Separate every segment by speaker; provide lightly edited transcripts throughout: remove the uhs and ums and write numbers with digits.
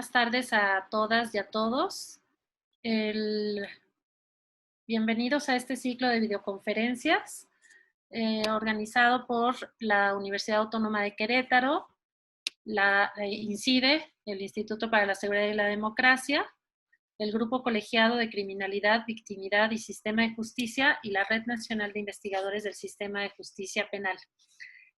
Speaker 1: Buenas tardes a todas y a todos. Bienvenidos a este ciclo de videoconferencias organizado por la Universidad Autónoma de Querétaro, la INCIDE, el Instituto para la Seguridad y la Democracia, el Grupo Colegiado de Criminalidad, Victimidad y Sistema de Justicia y la Red Nacional de Investigadores del Sistema de Justicia Penal.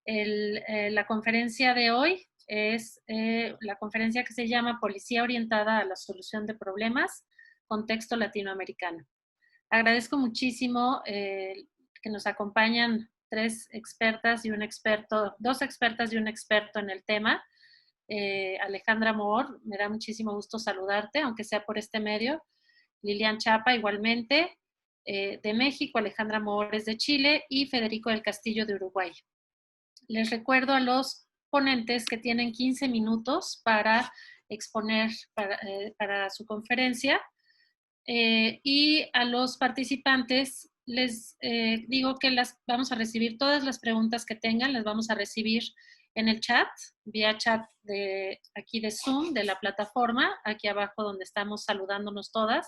Speaker 1: La conferencia de hoy es la conferencia que se llama Policía orientada a la solución de problemas, contexto latinoamericano. Agradezco muchísimo que nos acompañan dos expertas y un experto en el tema. Alejandra Moore, me da muchísimo gusto saludarte, aunque sea por este medio. Lilian Chapa, igualmente, de México. Alejandra Moore es de Chile y Federico del Castillo de Uruguay. Les recuerdo a los ponentes que tienen 15 minutos para exponer para su conferencia y a los participantes les digo que vamos a recibir todas las preguntas que tengan, las vamos a recibir en el chat, vía chat aquí de Zoom, de la plataforma, aquí abajo donde estamos saludándonos todas.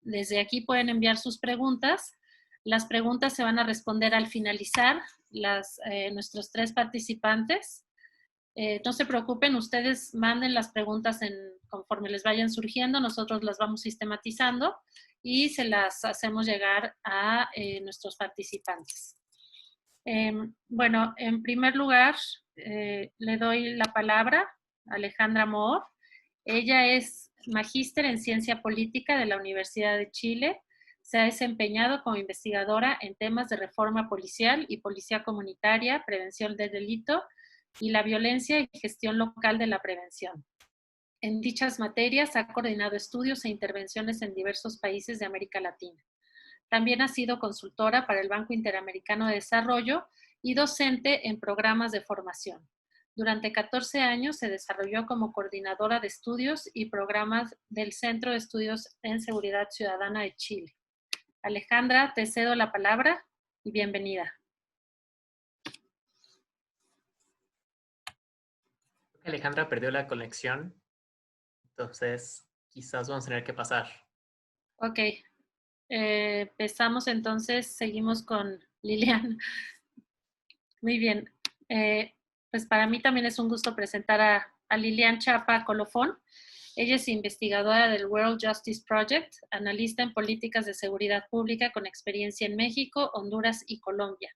Speaker 1: Desde aquí pueden enviar sus preguntas. Las preguntas se van a responder al finalizar nuestros tres participantes. No se preocupen, ustedes manden las preguntas conforme les vayan surgiendo, nosotros las vamos sistematizando y se las hacemos llegar a nuestros participantes. Bueno, en primer lugar, le doy la palabra a Alejandra Moore. Ella es magíster en Ciencia Política de la Universidad de Chile. Se ha desempeñado como investigadora en temas de reforma policial y policía comunitaria, prevención del delito y la violencia y gestión local de la prevención. En dichas materias ha coordinado estudios e intervenciones en diversos países de América Latina. También ha sido consultora para el Banco Interamericano de Desarrollo y docente en programas de formación. Durante 14 años se desarrolló como coordinadora de estudios y programas del Centro de Estudios en Seguridad Ciudadana de Chile. Alejandra, te cedo la palabra y bienvenida.
Speaker 2: Alejandra perdió la conexión, entonces quizás vamos a tener que pasar.
Speaker 1: Ok, empezamos entonces, seguimos con Lilian. Muy bien, pues para mí también es un gusto presentar a Lilian Chapa Colofón. Ella es investigadora del World Justice Project, analista en políticas de seguridad pública con experiencia en México, Honduras y Colombia.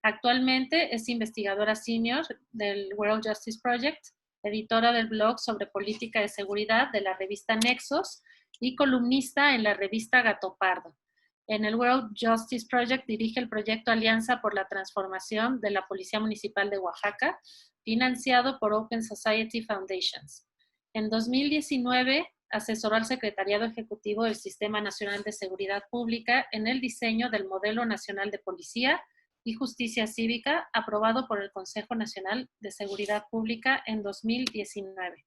Speaker 1: Actualmente es investigadora senior del World Justice Project, editora del blog sobre política de seguridad de la revista Nexos y columnista en la revista Gato Pardo. En el World Justice Project dirige el proyecto Alianza por la Transformación de la Policía Municipal de Oaxaca, financiado por Open Society Foundations. En 2019 asesoró al Secretariado Ejecutivo del Sistema Nacional de Seguridad Pública en el diseño del Modelo Nacional de Policía y Justicia Cívica, aprobado por el Consejo Nacional de Seguridad Pública en 2019.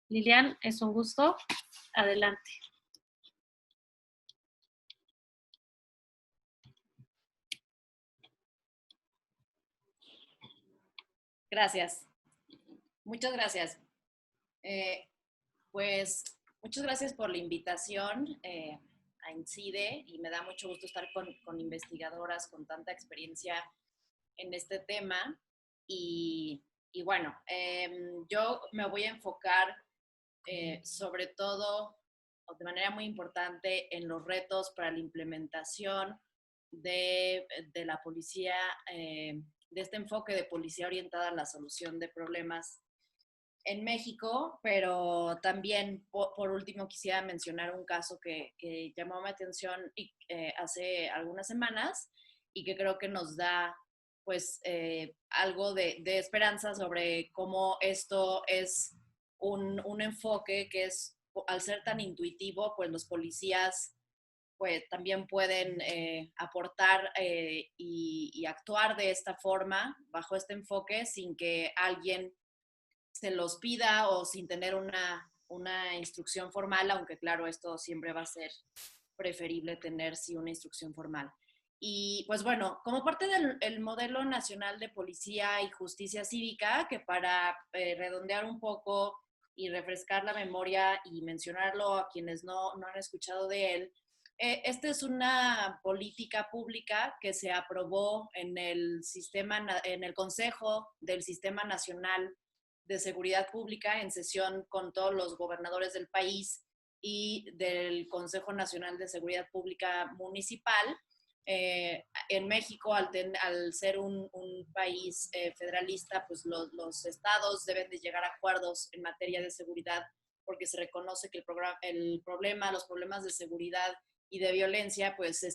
Speaker 1: Lilian, es un gusto. Adelante.
Speaker 3: Gracias. Muchas gracias. Pues muchas gracias por la invitación a INCIDE y me da mucho gusto estar con investigadoras con tanta experiencia en este tema. Y bueno, yo me voy a enfocar sobre todo, o de manera muy importante, en los retos para la implementación de la policía, de este enfoque de policía orientada a la solución de problemas en México, pero también, por último, quisiera mencionar un caso que llamó mi atención hace algunas semanas y que creo que nos da pues algo de esperanza sobre cómo esto es un enfoque que es, al ser tan intuitivo, pues los policías pues también pueden aportar y actuar de esta forma, bajo este enfoque, sin que alguien se los pida o sin tener una instrucción formal, aunque claro, esto siempre va a ser preferible tener sí una instrucción formal. Y pues bueno, como parte del Modelo Nacional de Policía y Justicia Cívica, que para redondear un poco y refrescar la memoria y mencionarlo a quienes no han escuchado de él. Esta es una política pública que se aprobó en el Consejo del Sistema Nacional de Seguridad Pública, en sesión con todos los gobernadores del país y del Consejo Nacional de Seguridad Pública Municipal. En México, al ser un país federalista, pues los estados deben de llegar a acuerdos en materia de seguridad, porque se reconoce que los problemas de seguridad y de violencia pues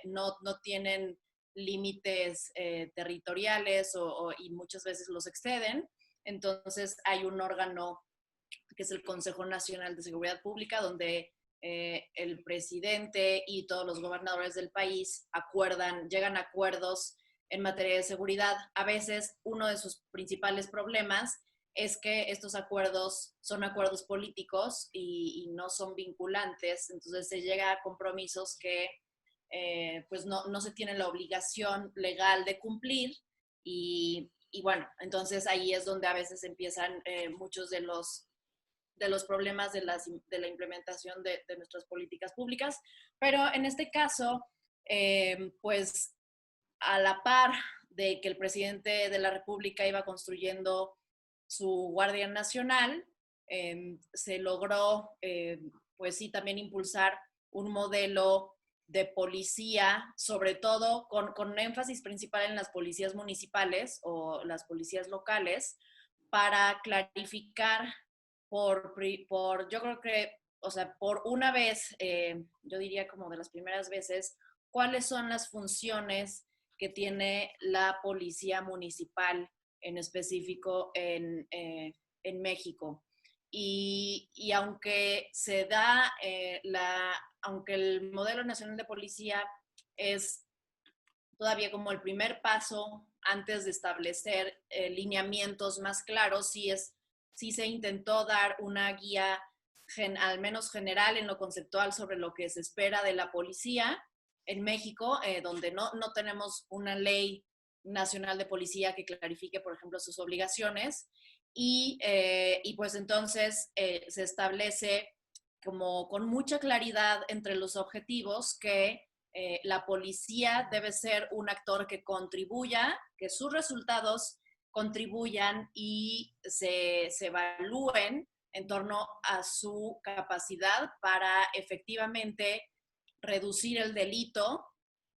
Speaker 3: no tienen límites territoriales y muchas veces los exceden. Entonces hay un órgano que es el Consejo Nacional de Seguridad Pública, donde el presidente y todos los gobernadores del país llegan a acuerdos en materia de seguridad. A veces uno de sus principales problemas es que estos acuerdos son acuerdos políticos y no son vinculantes, entonces se llega a compromisos que pues no se tiene la obligación legal de cumplir y bueno, entonces ahí es donde a veces empiezan muchos de los problemas de la implementación de nuestras políticas públicas, pero en este caso, pues a la par de que el presidente de la República iba construyendo su Guardia Nacional, se logró, pues sí, también impulsar un modelo de policía, sobre todo con énfasis principal en las policías municipales o las policías locales, para clarificar yo creo que, o sea, por una vez, yo diría como de las primeras veces, cuáles son las funciones que tiene la policía municipal en específico en México. Y aunque aunque el modelo nacional de policía es todavía como el primer paso antes de establecer lineamientos más claros, sí se intentó dar una guía al menos general en lo conceptual sobre lo que se espera de la policía en México, donde no tenemos una ley nacional de policía que clarifique, por ejemplo, sus obligaciones. Y pues entonces se establece como con mucha claridad entre los objetivos que la policía debe ser un actor que contribuya, que sus resultados contribuyan y se evalúen en torno a su capacidad para efectivamente reducir el delito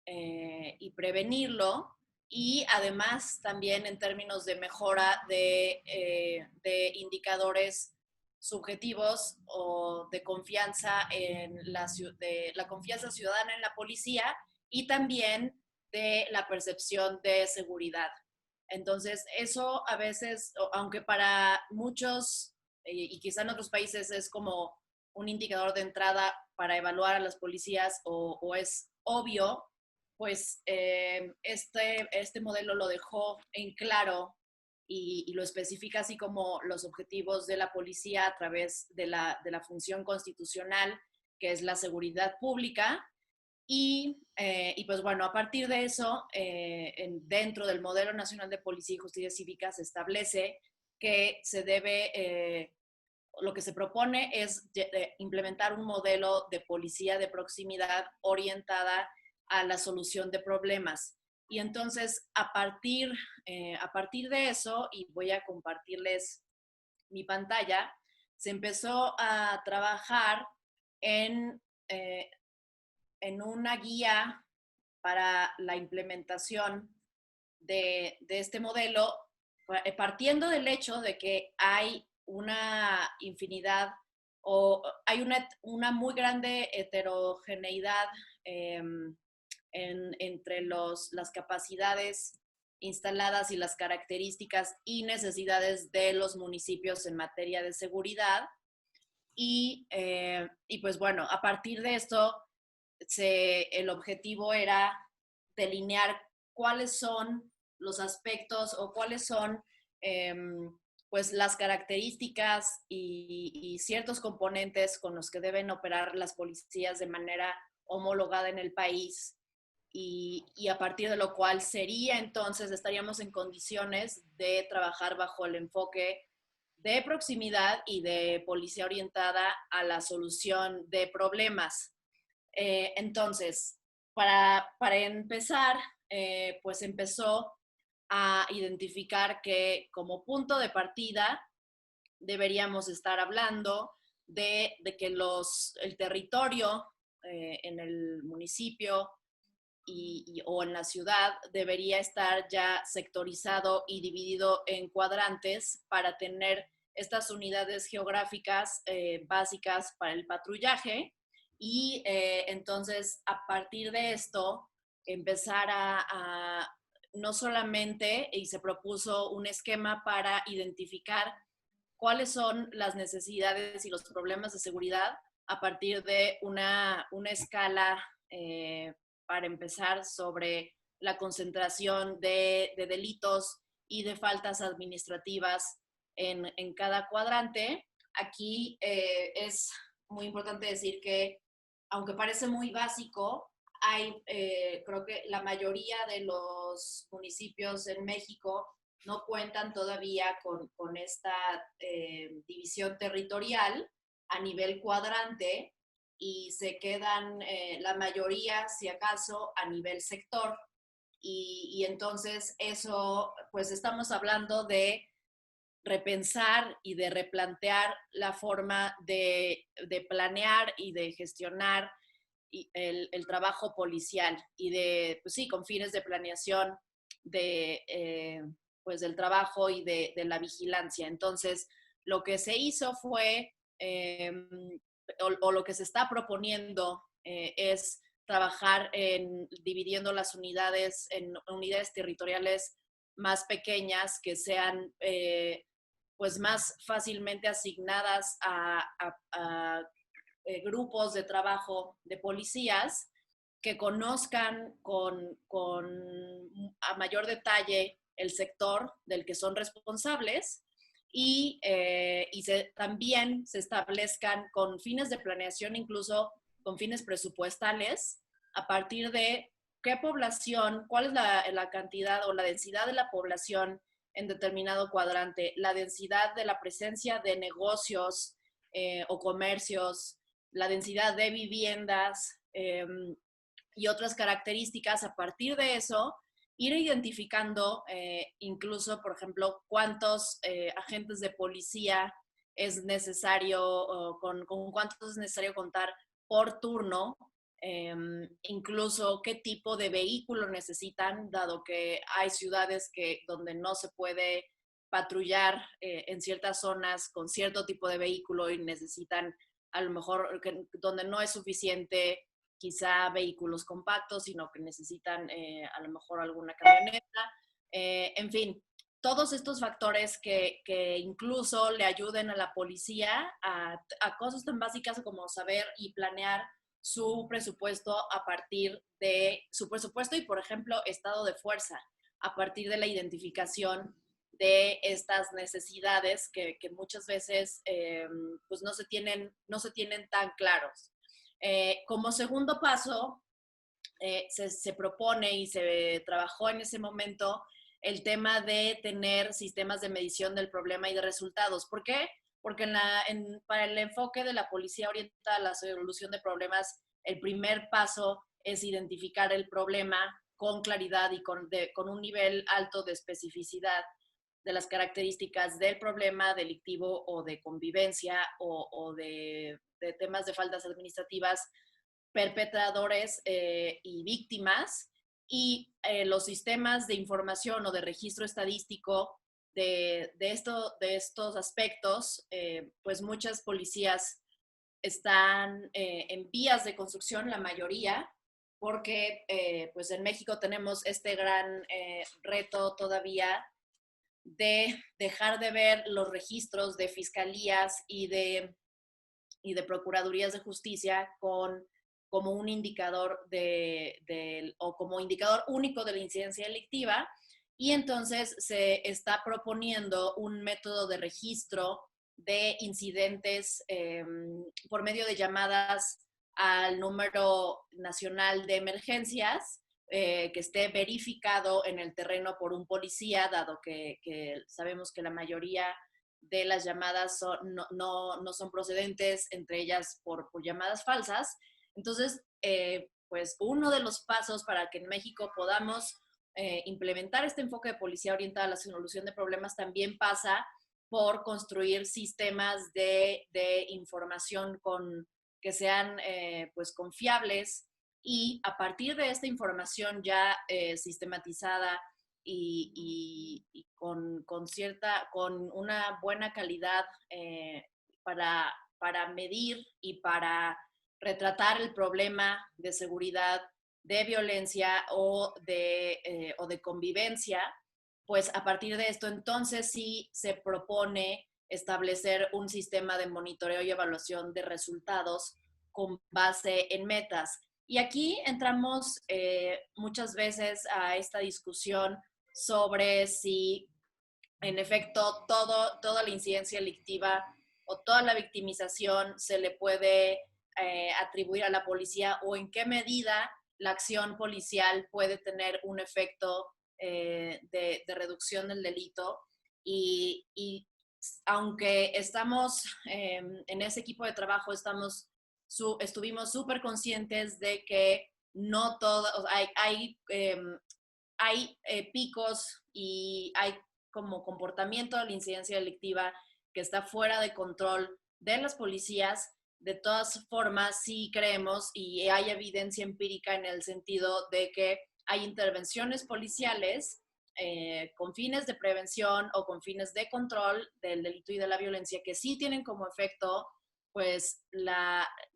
Speaker 3: y prevenirlo, y además también en términos de mejora de indicadores subjetivos o de confianza de la confianza ciudadana en la policía y también de la percepción de seguridad. Entonces, eso a veces, aunque para muchos y quizá en otros países es como un indicador de entrada para evaluar a las policías o es obvio, pues este modelo lo dejó en claro y lo especifica así como los objetivos de la policía a través de la función constitucional, que es la seguridad pública. Y pues bueno, a partir de eso, dentro del Modelo Nacional de Policía y Justicia Cívica se establece que lo que se propone es implementar un modelo de policía de proximidad orientada a la solución de problemas. Y entonces, a partir de eso, y voy a compartirles mi pantalla, se empezó a trabajar en una guía para la implementación de este modelo, partiendo del hecho de que hay una infinidad o hay una muy grande heterogeneidad entre las capacidades instaladas y las características y necesidades de los municipios en materia de seguridad. Y pues bueno, a partir de esto, el objetivo era delinear cuáles son los aspectos o cuáles son pues las características y ciertos componentes con los que deben operar las policías de manera homologada en el país y a partir de lo cual estaríamos en condiciones de trabajar bajo el enfoque de proximidad y de policía orientada a la solución de problemas. Entonces, para empezar, pues empezó a identificar que como punto de partida deberíamos estar hablando de que el territorio en el municipio o en la ciudad debería estar ya sectorizado y dividido en cuadrantes para tener estas unidades geográficas básicas para el patrullaje y entonces a partir de esto empezar a no solamente, y se propuso un esquema para identificar cuáles son las necesidades y los problemas de seguridad a partir de una escala para empezar sobre la concentración de delitos y de faltas administrativas en cada cuadrante. Aquí es muy importante decir que, aunque parece muy básico, hay, creo que la mayoría de los municipios en México no cuentan todavía con esta división territorial a nivel cuadrante y se quedan la mayoría, si acaso, a nivel sector. Y entonces eso, pues estamos hablando de repensar y de replantear la forma de planear y de gestionar el trabajo policial y de, pues sí, con fines de planeación pues del trabajo y de la vigilancia. Entonces, lo que se hizo fue, o lo que se está proponiendo es trabajar dividiendo las unidades en unidades territoriales más pequeñas que sean pues más fácilmente asignadas a grupos de trabajo de policías que conozcan a mayor detalle el sector del que son responsables y también se establezcan con fines de planeación, incluso con fines presupuestales, a partir de qué población, cuál es la cantidad o la densidad de la población en determinado cuadrante, la densidad de la presencia de negocios o comercios, la densidad de viviendas y otras características. A partir de eso, ir identificando incluso, por ejemplo, cuántos agentes de policía es necesario, con cuántos es necesario contar por turno, incluso qué tipo de vehículo necesitan, dado que hay ciudades donde no se puede patrullar en ciertas zonas con cierto tipo de vehículo y necesitan a lo mejor donde no es suficiente quizá vehículos compactos, sino que necesitan a lo mejor alguna camioneta. En fin, todos estos factores que incluso le ayuden a la policía a cosas tan básicas como saber y planear su presupuesto a partir de su presupuesto y, por ejemplo, estado de fuerza, a partir de la identificación de estas necesidades que muchas veces pues no se tienen tan claros. Como segundo paso, se propone y se trabajó en ese momento el tema de tener sistemas de medición del problema y de resultados. ¿Por qué? Porque para el enfoque de la policía orientada a la solución de problemas, el primer paso es identificar el problema con claridad y con un nivel alto de especificidad de las características del problema delictivo o de convivencia o de temas de faltas administrativas, perpetradores y víctimas, y los sistemas de información o de registro estadístico de estos aspectos, pues muchas policías están en vías de construcción, la mayoría, porque pues en México tenemos este gran reto todavía de dejar de ver los registros de fiscalías y de procuradurías de justicia como un indicador o como indicador único de la incidencia delictiva, y entonces se está proponiendo un método de registro de incidentes por medio de llamadas al número nacional de emergencias, que esté verificado en el terreno por un policía, dado que sabemos que la mayoría de las llamadas no son procedentes, entre ellas por llamadas falsas. Entonces, pues uno de los pasos para que en México podamos implementar este enfoque de policía orientada a la solución de problemas también pasa por construir sistemas de información que sean pues confiables, y a partir de esta información ya sistematizada y con una buena calidad para medir y para retratar el problema de seguridad, de violencia o de convivencia, pues a partir de esto entonces sí se propone establecer un sistema de monitoreo y evaluación de resultados con base en metas. Y aquí entramos muchas veces a esta discusión sobre si en efecto toda la incidencia delictiva o toda la victimización se le puede atribuir a la policía, o en qué medida la acción policial puede tener un efecto de reducción del delito. Y aunque estamos en ese equipo de trabajo, estuvimos súper conscientes de que no todo, hay picos y hay como comportamiento de la incidencia delictiva que está fuera de control de las policías. De todas formas, sí creemos y hay evidencia empírica en el sentido de que hay intervenciones policiales con fines de prevención o con fines de control del delito y de la violencia que sí tienen como efecto pues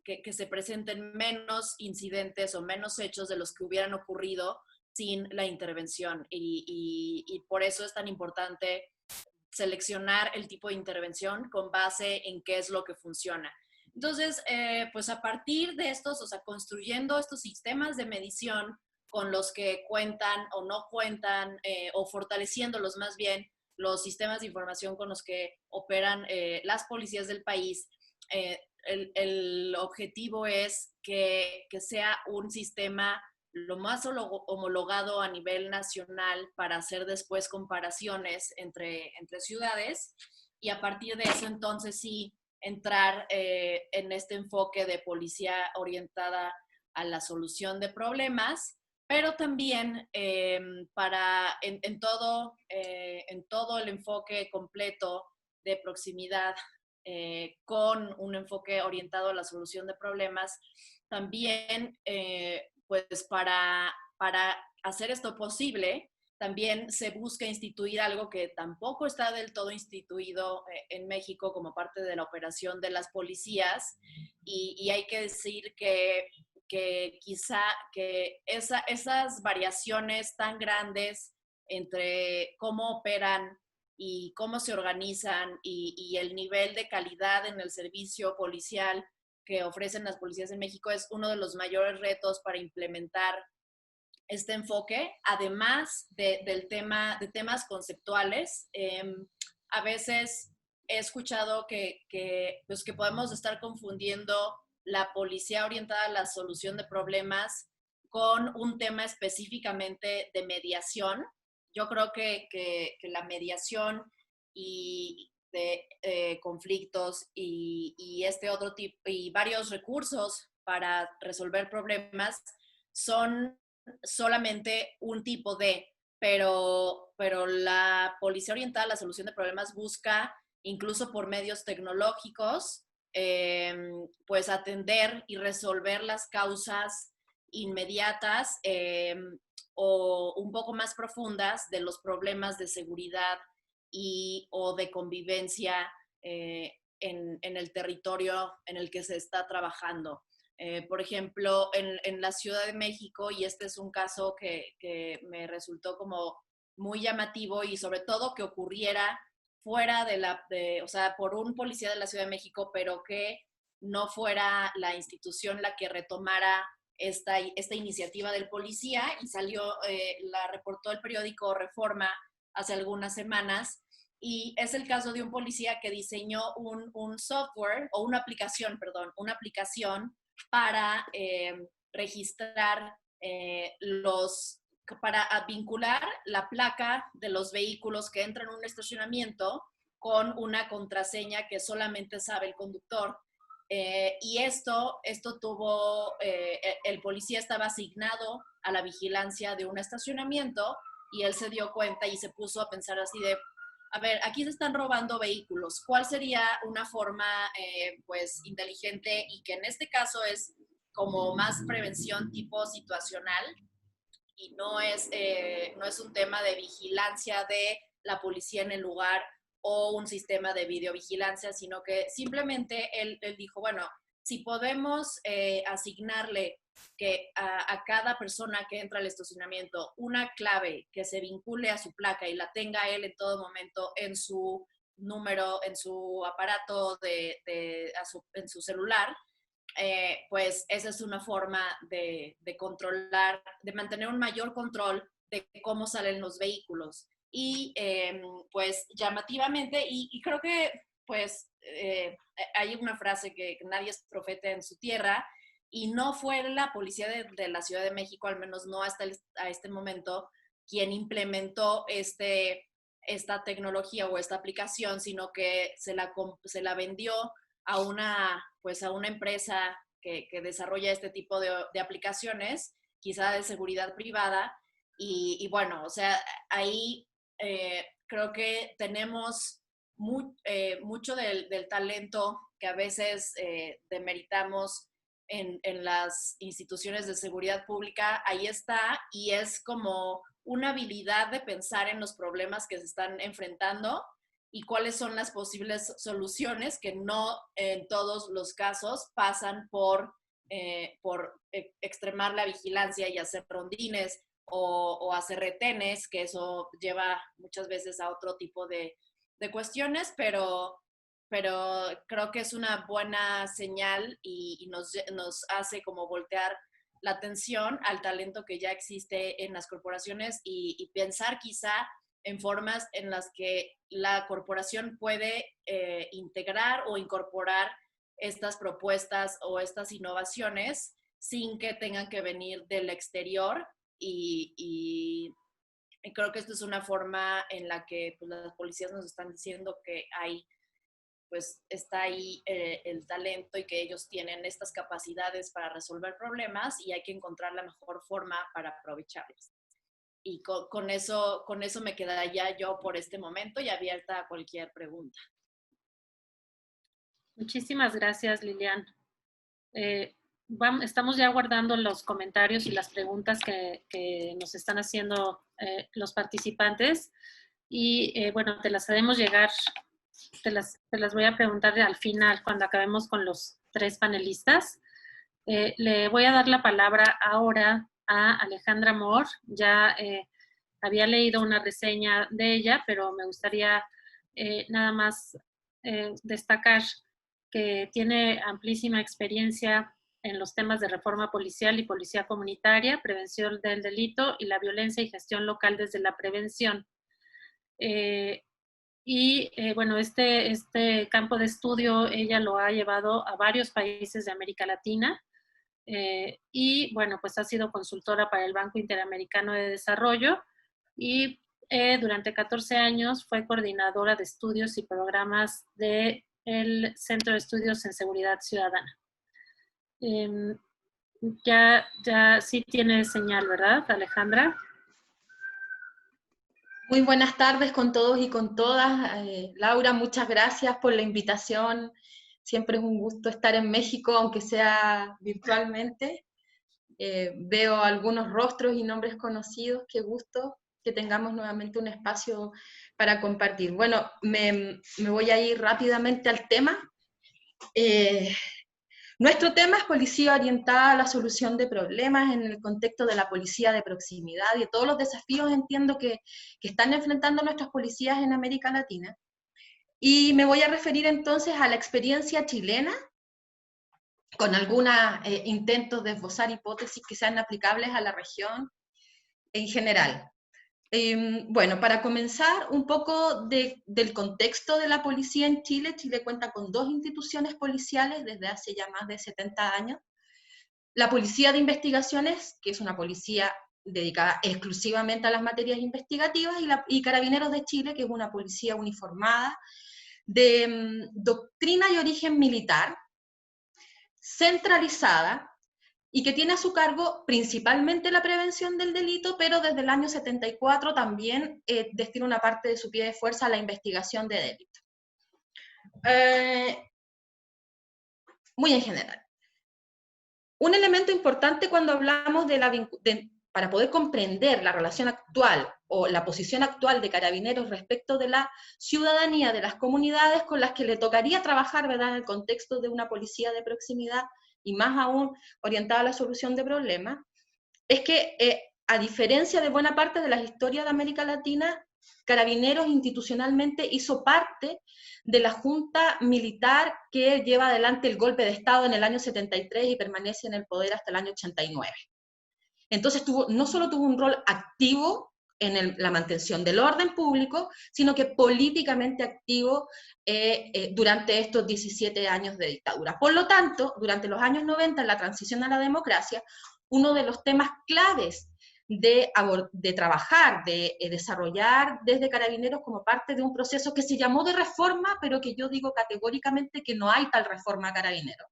Speaker 3: que se presenten menos incidentes o menos hechos de los que hubieran ocurrido sin la intervención. Y por eso es tan importante seleccionar el tipo de intervención con base en qué es lo que funciona. Entonces, pues a partir de estos, o sea, construyendo estos sistemas de medición con los que cuentan o no cuentan, o fortaleciéndolos más bien, los sistemas de información con los que operan las policías del país, el objetivo es que sea un sistema lo más homologado a nivel nacional para hacer después comparaciones entre ciudades, y a partir de eso entonces sí entrar en este enfoque de policía orientada a la solución de problemas, pero también en todo el enfoque completo de proximidad con un enfoque orientado a la solución de problemas, también pues para hacer esto posible, también se busca instituir algo que tampoco está del todo instituido en México como parte de la operación de las policías, y hay que decir que quizá que esas variaciones tan grandes entre cómo operan y cómo se organizan y el nivel de calidad en el servicio policial que ofrecen las policías en México es uno de los mayores retos para implementar este enfoque, además de temas conceptuales. A veces he escuchado que podemos estar confundiendo la policía orientada a la solución de problemas con un tema específicamente de mediación. Yo creo que la mediación y de conflictos y este otro tipo y varios recursos para resolver problemas son solamente un tipo pero la policía orientada a la solución de problemas busca, incluso por medios tecnológicos, pues atender y resolver las causas inmediatas o un poco más profundas de los problemas de seguridad o de convivencia en el territorio en el que se está trabajando. Por ejemplo, en la Ciudad de México, y este es un caso que me resultó como muy llamativo, y sobre todo que ocurriera fuera o sea, por un policía de la Ciudad de México, pero que no fuera la institución la que retomara esta iniciativa del policía, y la reportó el periódico Reforma hace algunas semanas, y es el caso de un policía que diseñó un software, o una aplicación para registrar para vincular la placa de los vehículos que entran en un estacionamiento con una contraseña que solamente sabe el conductor. Y esto tuvo, el policía estaba asignado a la vigilancia de un estacionamiento y él se dio cuenta y se puso a pensar así de, a ver, aquí se están robando vehículos, ¿cuál sería una forma pues inteligente y que en este caso es como más prevención tipo situacional y no es un tema de vigilancia de la policía en el lugar o un sistema de videovigilancia, sino que simplemente él dijo, bueno, si podemos asignarle que a cada persona que entra al estacionamiento una clave que se vincule a su placa y la tenga él en todo momento en su número, en su aparato, en su celular, pues esa es una forma de controlar, de mantener un mayor control de cómo salen los vehículos. Y pues llamativamente, y creo que pues hay una frase que nadie es profeta en su tierra, y no fue la policía de la Ciudad de México, al menos no hasta a este momento, quien implementó esta tecnología o esta aplicación, sino que se la vendió a una empresa que desarrolla este tipo de aplicaciones, quizá de seguridad privada, y bueno, o sea, ahí creo que tenemos mucho del talento que a veces demeritamos en las instituciones de seguridad pública, ahí está, y es como una habilidad de pensar en los problemas que se están enfrentando y cuáles son las posibles soluciones que no en todos los casos pasan por extremar la vigilancia y hacer rondines o hacer retenes, que eso lleva muchas veces a otro tipo de cuestiones, pero creo que es una buena señal y nos hace como voltear la atención al talento que ya existe en las corporaciones y pensar quizá en formas en las que la corporación puede integrar o incorporar estas propuestas o estas innovaciones sin que tengan que venir del exterior y creo que esto es una forma en la que pues, las policías nos están diciendo que pues está ahí el talento y que ellos tienen estas capacidades para resolver problemas y hay que encontrar la mejor forma para aprovecharlas. Y con eso me quedaría yo por este momento y abierta a cualquier pregunta.
Speaker 1: Muchísimas gracias, Lilian. Estamos ya guardando los comentarios y las preguntas que nos están haciendo los participantes y bueno, te las haremos llegar, te las voy a preguntar al final cuando acabemos con los 3 panelistas. Le voy a dar la palabra ahora a Alejandra Mohr. Ya había leído una reseña de ella, pero me gustaría nada más destacar que tiene amplísima experiencia en los temas de reforma policial y policía comunitaria, prevención del delito y la violencia y gestión local desde la prevención. Bueno, este campo de estudio ella lo ha llevado a varios países de América Latina y bueno, pues ha sido consultora para el Banco Interamericano de Desarrollo y durante 14 años fue coordinadora de estudios y programas del Centro de Estudios en Seguridad Ciudadana. Ya sí tiene señal, ¿verdad, Alejandra?
Speaker 4: Muy buenas tardes con todos y con todas. Laura, muchas gracias por la invitación. Siempre es un gusto estar en México, aunque sea virtualmente. Veo algunos rostros y nombres conocidos. Qué gusto que tengamos nuevamente un espacio para compartir. Bueno, me voy a ir rápidamente al tema. Nuestro tema es policía orientada a la solución de problemas en el contexto de la policía de proximidad y de todos los desafíos, entiendo, que están enfrentando nuestras policías en América Latina. Y me voy a referir entonces a la experiencia chilena, con algunos intentos de esbozar hipótesis que sean aplicables a la región en general. Bueno, para comenzar, un poco del contexto de la policía en Chile. Chile cuenta con 2 instituciones policiales desde hace ya más de 70 años. La Policía de Investigaciones, que es una policía dedicada exclusivamente a las materias investigativas, y Carabineros de Chile, que es una policía uniformada de doctrina y origen militar, centralizada, y que tiene a su cargo principalmente la prevención del delito, pero desde el año 74 también destina una parte de su pie de fuerza a la investigación de delitos. Muy en general. Un elemento importante cuando hablamos para poder comprender la relación actual o la posición actual de Carabineros respecto de la ciudadanía, de las comunidades con las que le tocaría trabajar, ¿verdad?, en el contexto de una policía de proximidad, y más aún orientada a la solución de problemas, es que a diferencia de buena parte de las historias de América Latina, Carabineros institucionalmente hizo parte de la junta militar que lleva adelante el golpe de Estado en el año 73 y permanece en el poder hasta el año 89. Entonces no solo tuvo un rol activo en la mantención del orden público, sino que políticamente activo durante estos 17 años de dictadura. Por lo tanto, durante los años 90, en la transición a la democracia, uno de los temas claves de trabajar, de desarrollar desde Carabineros como parte de un proceso que se llamó de reforma, pero que yo digo categóricamente que no hay tal reforma a Carabineros,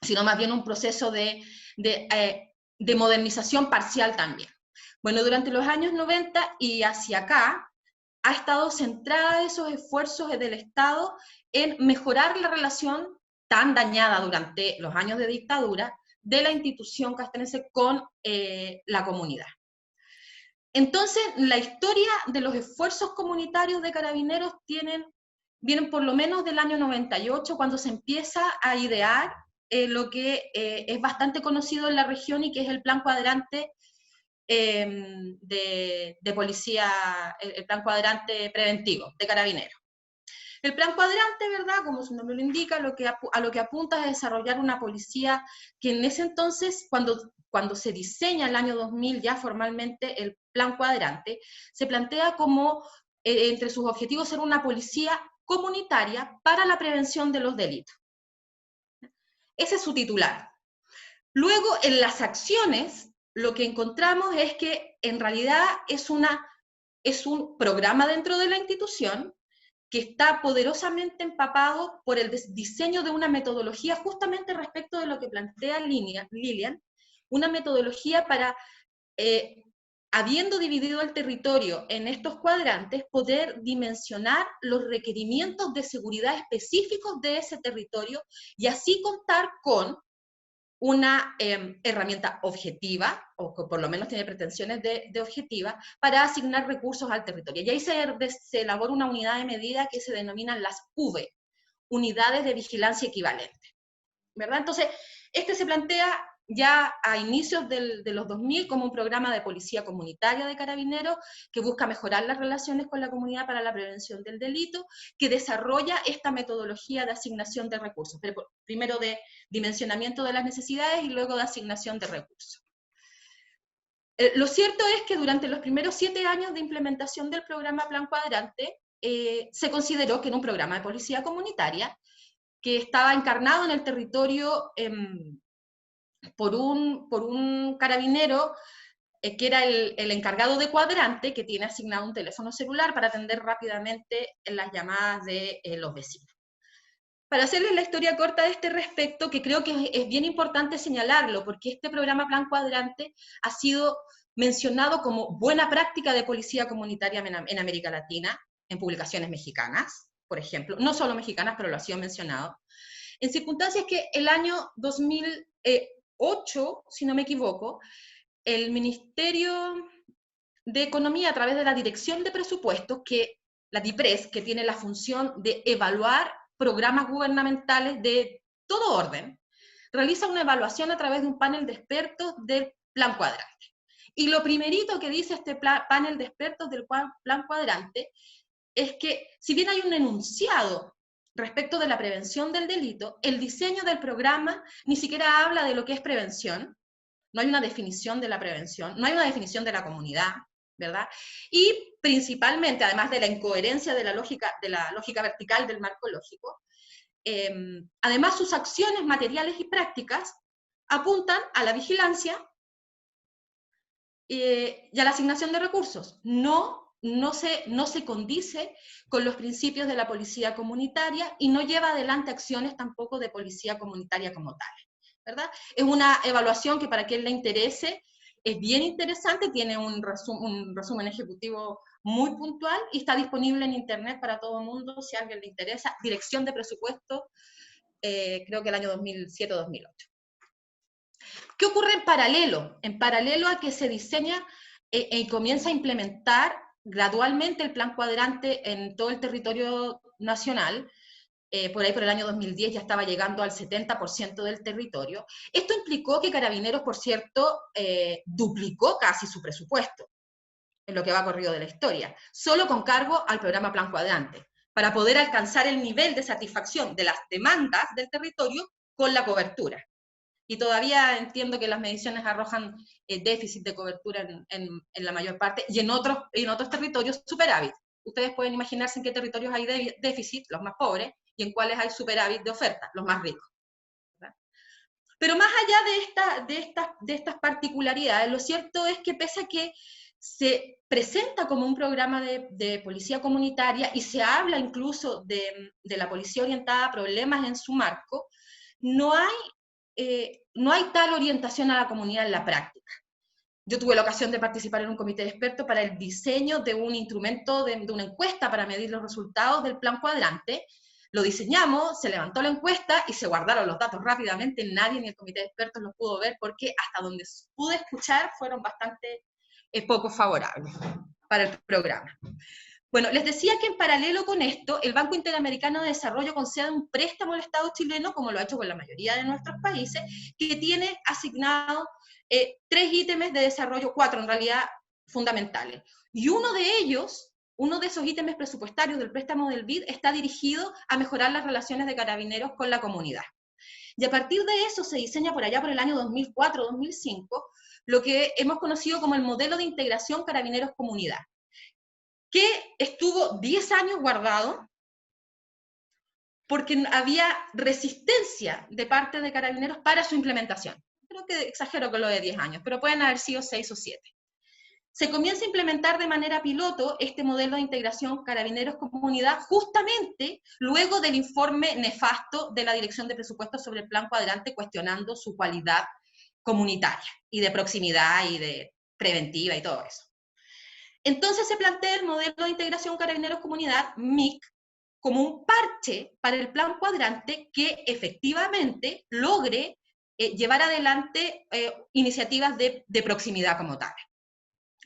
Speaker 4: sino más bien un proceso de modernización parcial también. Bueno, durante los años 90 y hacia acá, ha estado centrada esos esfuerzos del Estado en mejorar la relación tan dañada durante los años de dictadura de la institución castrense con la comunidad. Entonces, la historia de los esfuerzos comunitarios de Carabineros vienen por lo menos del año 98, cuando se empieza a idear lo que es bastante conocido en la región y que es el Plan Cuadrante de policía, el Plan Cuadrante preventivo de Carabineros. El Plan Cuadrante, ¿verdad?, como su nombre lo indica, a lo que apunta es a desarrollar una policía que en ese entonces, cuando se diseña el año 2000 ya formalmente el Plan Cuadrante, se plantea como entre sus objetivos ser una policía comunitaria para la prevención de los delitos. Ese es su titular. Luego, en las acciones, lo que encontramos es que en realidad es un programa dentro de la institución que está poderosamente empapado por el diseño de una metodología justamente respecto de lo que plantea Lilian, una metodología para, habiendo dividido el territorio en estos cuadrantes, poder dimensionar los requerimientos de seguridad específicos de ese territorio y así contar con una herramienta objetiva, o que por lo menos tiene pretensiones de objetiva, para asignar recursos al territorio. Y ahí se elabora una unidad de medida que se denominan las V, Unidades de Vigilancia Equivalente, ¿verdad? Entonces, este se plantea ya a inicios de los 2000 como un programa de policía comunitaria de Carabineros que busca mejorar las relaciones con la comunidad para la prevención del delito, que desarrolla esta metodología de asignación de recursos, primero de dimensionamiento de las necesidades y luego de asignación de recursos. Lo cierto es que durante los primeros 7 años de implementación del programa Plan Cuadrante, se consideró que era un programa de policía comunitaria que estaba encarnado en el territorio por un carabinero que era el encargado de cuadrante, que tiene asignado un teléfono celular para atender rápidamente las llamadas de los vecinos. Para hacerles la historia corta de este respecto, que creo que es bien importante señalarlo, porque este programa Plan Cuadrante ha sido mencionado como buena práctica de policía comunitaria en América Latina, en publicaciones mexicanas, por ejemplo, no solo mexicanas, pero lo ha sido mencionado, en circunstancias que el año 2008, si no me equivoco, el Ministerio de Economía, a través de la Dirección de Presupuestos, la DIPRES, que tiene la función de evaluar programas gubernamentales de todo orden, realiza una evaluación a través de un panel de expertos del Plan Cuadrante. Y lo primerito que dice este panel de expertos del Plan Cuadrante es que, si bien hay un enunciado respecto de la prevención del delito, el diseño del programa ni siquiera habla de lo que es prevención, no hay una definición de la prevención, no hay una definición de la comunidad, ¿verdad? Y principalmente, además de la incoherencia de la lógica vertical del marco lógico, además sus acciones materiales y prácticas apuntan a la vigilancia y a la asignación de recursos, no no se condice con los principios de la policía comunitaria y no lleva adelante acciones tampoco de policía comunitaria como tal, ¿verdad? Es una evaluación que para quien le interese es bien interesante, tiene un resumen ejecutivo muy puntual y está disponible en internet para todo el mundo si a alguien le interesa. Dirección de presupuesto, creo que el año 2007-2008. ¿Qué ocurre en paralelo? En paralelo a que se diseña y comienza a implementar gradualmente el plan cuadrante en todo el territorio nacional, por ahí por el año 2010 ya estaba llegando al 70% del territorio. Esto implicó que Carabineros, por cierto, duplicó casi su presupuesto, en lo que va corrido de la historia, solo con cargo al programa Plan Cuadrante, para poder alcanzar el nivel de satisfacción de las demandas del territorio con la cobertura. Y todavía entiendo que las mediciones arrojan déficit de cobertura en la mayor parte, y en otros territorios superávit. Ustedes pueden imaginarse en qué territorios hay déficit, los más pobres, y en cuáles hay superávit de oferta, los más ricos, ¿verdad? Pero más allá de estas particularidades, lo cierto es que pese a que se presenta como un programa de policía comunitaria y se habla incluso de la policía orientada a problemas en su marco, no hay tal orientación a la comunidad en la práctica. Yo tuve la ocasión de participar en un comité de expertos para el diseño de un instrumento, de una encuesta para medir los resultados del plan cuadrante. Lo diseñamos, se levantó la encuesta y se guardaron los datos rápidamente. Nadie en el comité de expertos los pudo ver porque hasta donde pude escuchar fueron bastante poco favorables para el programa. Bueno, les decía que en paralelo con esto, el Banco Interamericano de Desarrollo concede un préstamo al Estado chileno, como lo ha hecho con la mayoría de nuestros países, que tiene asignado 3 ítems de desarrollo, 4 en realidad, fundamentales. Y uno de esos ítems presupuestarios del préstamo del BID está dirigido a mejorar las relaciones de Carabineros con la comunidad. Y a partir de eso se diseña por allá por el año 2004-2005 lo que hemos conocido como el modelo de integración Carabineros-Comunidad, que estuvo 10 años guardado porque había resistencia de parte de Carabineros para su implementación. Creo que exagero con lo de 10 años, pero pueden haber sido 6 o 7. Se comienza a implementar de manera piloto este modelo de integración Carabineros-Comunidad justamente luego del informe nefasto de la Dirección de Presupuestos sobre el Plan Cuadrante cuestionando su cualidad comunitaria y de proximidad y de preventiva y todo eso. Entonces se plantea el modelo de integración Carabineros-Comunidad, MIC, como un parche para el plan cuadrante que efectivamente logre llevar adelante iniciativas de proximidad como tal.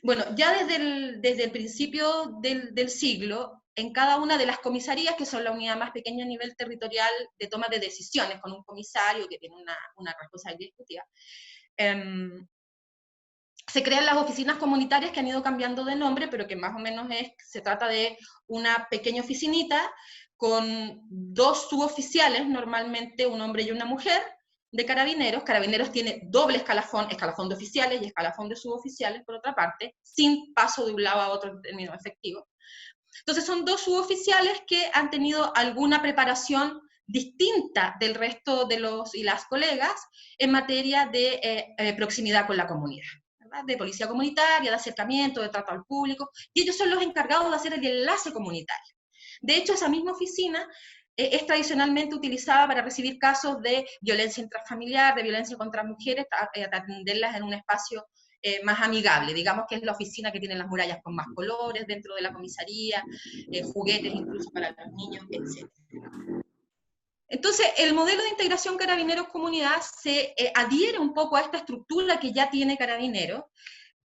Speaker 4: Bueno, ya desde el principio del siglo, en cada una de las comisarías, que son la unidad más pequeña a nivel territorial de toma de decisiones, con un comisario que tiene una responsabilidad ejecutiva, se crean las oficinas comunitarias que han ido cambiando de nombre, pero que más o menos se trata de una pequeña oficinita con 2 suboficiales, normalmente un hombre y una mujer, de Carabineros. Carabineros tiene doble escalafón de oficiales y escalafón de suboficiales, por otra parte, sin paso de un lado a otro en términos efectivos. Entonces son 2 suboficiales que han tenido alguna preparación distinta del resto de los y las colegas en materia de proximidad con la comunidad, ¿verdad? De policía comunitaria, de acercamiento, de trato al público, y ellos son los encargados de hacer el enlace comunitario. De hecho, esa misma oficina es tradicionalmente utilizada para recibir casos de violencia intrafamiliar, de violencia contra mujeres, atenderlas en un espacio más amigable, digamos que es la oficina que tiene las murallas con más colores dentro de la comisaría, juguetes incluso para los niños, etc. Entonces, el modelo de integración Carabineros-Comunidad se adhiere un poco a esta estructura que ya tiene Carabineros,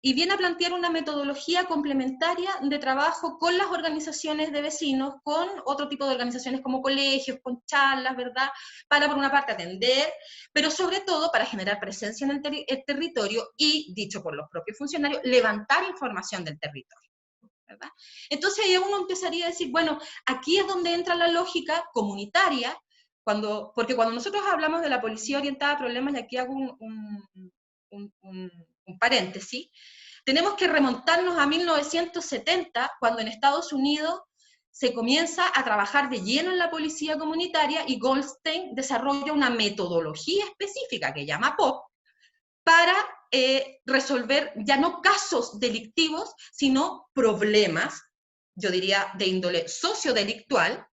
Speaker 4: y viene a plantear una metodología complementaria de trabajo con las organizaciones de vecinos, con otro tipo de organizaciones como colegios, con charlas, ¿verdad? Para, por una parte, atender, pero sobre todo para generar presencia en el territorio y, dicho por los propios funcionarios, levantar información del territorio, ¿verdad? Entonces ahí uno empezaría a decir, bueno, aquí es donde entra la lógica comunitaria, porque cuando nosotros hablamos de la policía orientada a problemas, y aquí hago un paréntesis, tenemos que remontarnos a 1970, cuando en Estados Unidos se comienza a trabajar de lleno en la policía comunitaria y Goldstein desarrolla una metodología específica que llama POP, para resolver ya no casos delictivos, sino problemas, yo diría de índole sociodelictual,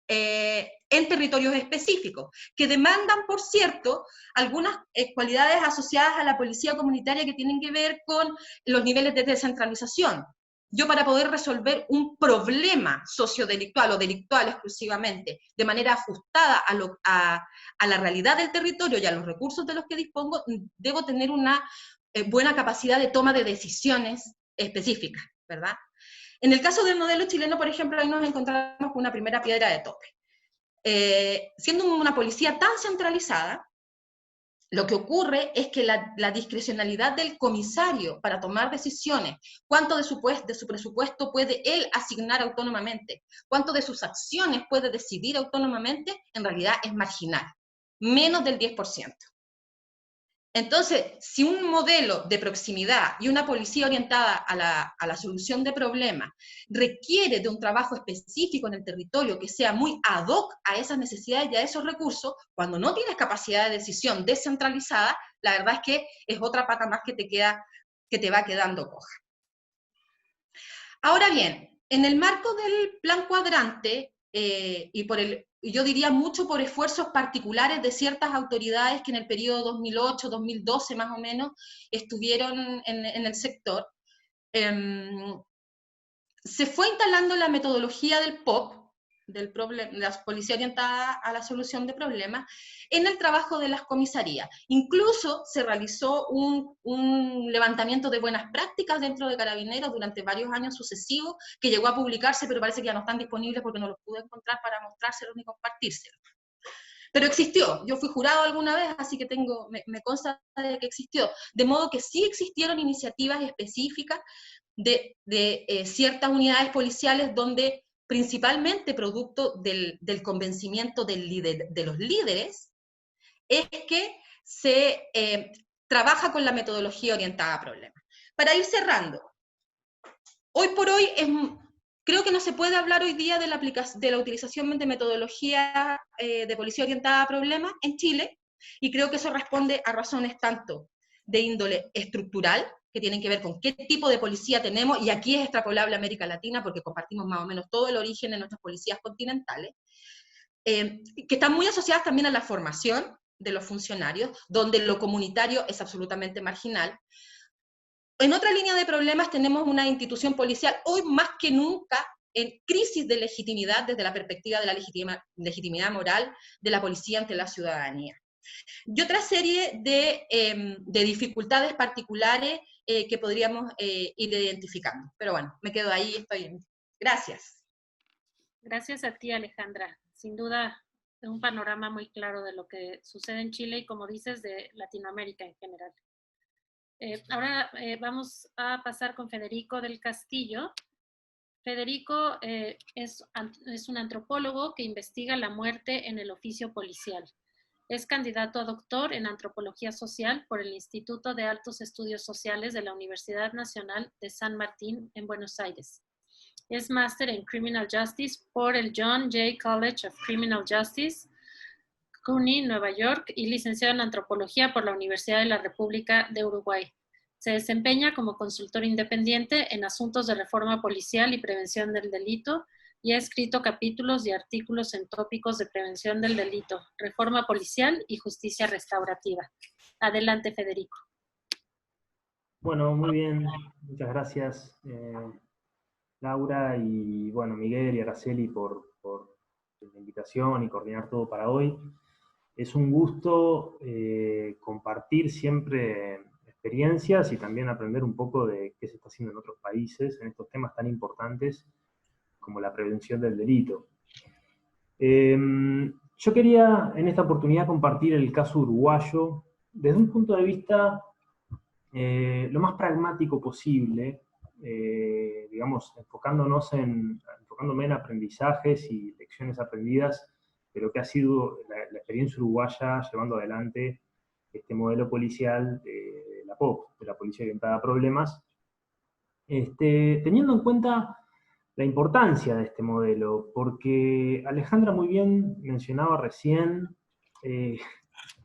Speaker 4: en territorios específicos, que demandan, por cierto, algunas cualidades asociadas a la policía comunitaria que tienen que ver con los niveles de descentralización. Yo, para poder resolver un problema sociodelictual o delictual exclusivamente, de manera ajustada a la realidad del territorio y a los recursos de los que dispongo, debo tener una buena capacidad de toma de decisiones específicas, ¿verdad? En el caso del modelo chileno, por ejemplo, ahí nos encontramos con una primera piedra de tope. Siendo una policía tan centralizada, lo que ocurre es que la discrecionalidad del comisario para tomar decisiones, cuánto de su presupuesto puede él asignar autónomamente, cuánto de sus acciones puede decidir autónomamente, en realidad es marginal, menos del 10%. Entonces, si un modelo de proximidad y una policía orientada a la solución de problemas requiere de un trabajo específico en el territorio que sea muy ad hoc a esas necesidades y a esos recursos, cuando no tienes capacidad de decisión descentralizada, la verdad es que es otra pata más que te va quedando coja. Ahora bien, en el marco del plan cuadrante, yo diría mucho por esfuerzos particulares de ciertas autoridades que en el periodo 2008-2012 más o menos estuvieron en el sector, se fue instalando la metodología del POP, de la policía orientada a la solución de problemas, en el trabajo de las comisarías. Incluso se realizó un levantamiento de buenas prácticas dentro de Carabineros durante varios años sucesivos, que llegó a publicarse, pero parece que ya no están disponibles porque no los pude encontrar para mostrárselos ni compartírselos. Pero existió, yo fui jurado alguna vez, así que me consta de que existió, de modo que sí existieron iniciativas específicas de ciertas unidades policiales donde, principalmente producto del convencimiento de los líderes, es que se trabaja con la metodología orientada a problemas. Para ir cerrando, hoy por hoy creo que no se puede hablar hoy día de la utilización de metodología de policía orientada a problemas en Chile, y creo que eso responde a razones tanto de índole estructural, que tienen que ver con qué tipo de policía tenemos, y aquí es extrapolable a América Latina, porque compartimos más o menos todo el origen de nuestras policías continentales, que están muy asociadas también a la formación de los funcionarios, donde lo comunitario es absolutamente marginal. En otra línea de problemas tenemos una institución policial hoy más que nunca en crisis de legitimidad desde la perspectiva de la legitimidad moral de la policía ante la ciudadanía. Y otra serie de dificultades particulares que podríamos ir identificando. Pero bueno, me quedo ahí, Gracias.
Speaker 1: Gracias a ti, Alejandra. Sin duda, un panorama muy claro de lo que sucede en Chile y, como dices, de Latinoamérica en general. Ahora vamos a pasar con Federico del Castillo. Federico es un antropólogo que investiga la muerte en el oficio policial. Es candidato a doctor en Antropología Social por el Instituto de Altos Estudios Sociales de la Universidad Nacional de San Martín en Buenos Aires. Es máster en Criminal Justice por el John Jay College of Criminal Justice, CUNY, Nueva York, y licenciado en Antropología por la Universidad de la República de Uruguay. Se desempeña como consultor independiente en asuntos de reforma policial y prevención del delito, y ha escrito capítulos y artículos en tópicos de prevención del delito, reforma policial y justicia restaurativa. Adelante, Federico.
Speaker 5: Bueno, muy bien. Muchas gracias, Laura, y bueno, Miguel y Araceli por la invitación y coordinar todo para hoy. Es un gusto compartir siempre experiencias y también aprender un poco de qué se está haciendo en otros países en estos temas tan importantes como la prevención del delito. Yo quería en esta oportunidad compartir el caso uruguayo desde un punto de vista lo más pragmático posible, digamos, enfocándome en aprendizajes y lecciones aprendidas de lo que ha sido la experiencia uruguaya llevando adelante este modelo policial de la POP, de la Policía Orientada a Problemas, teniendo en cuenta la importancia de este modelo, porque Alejandra muy bien mencionaba recién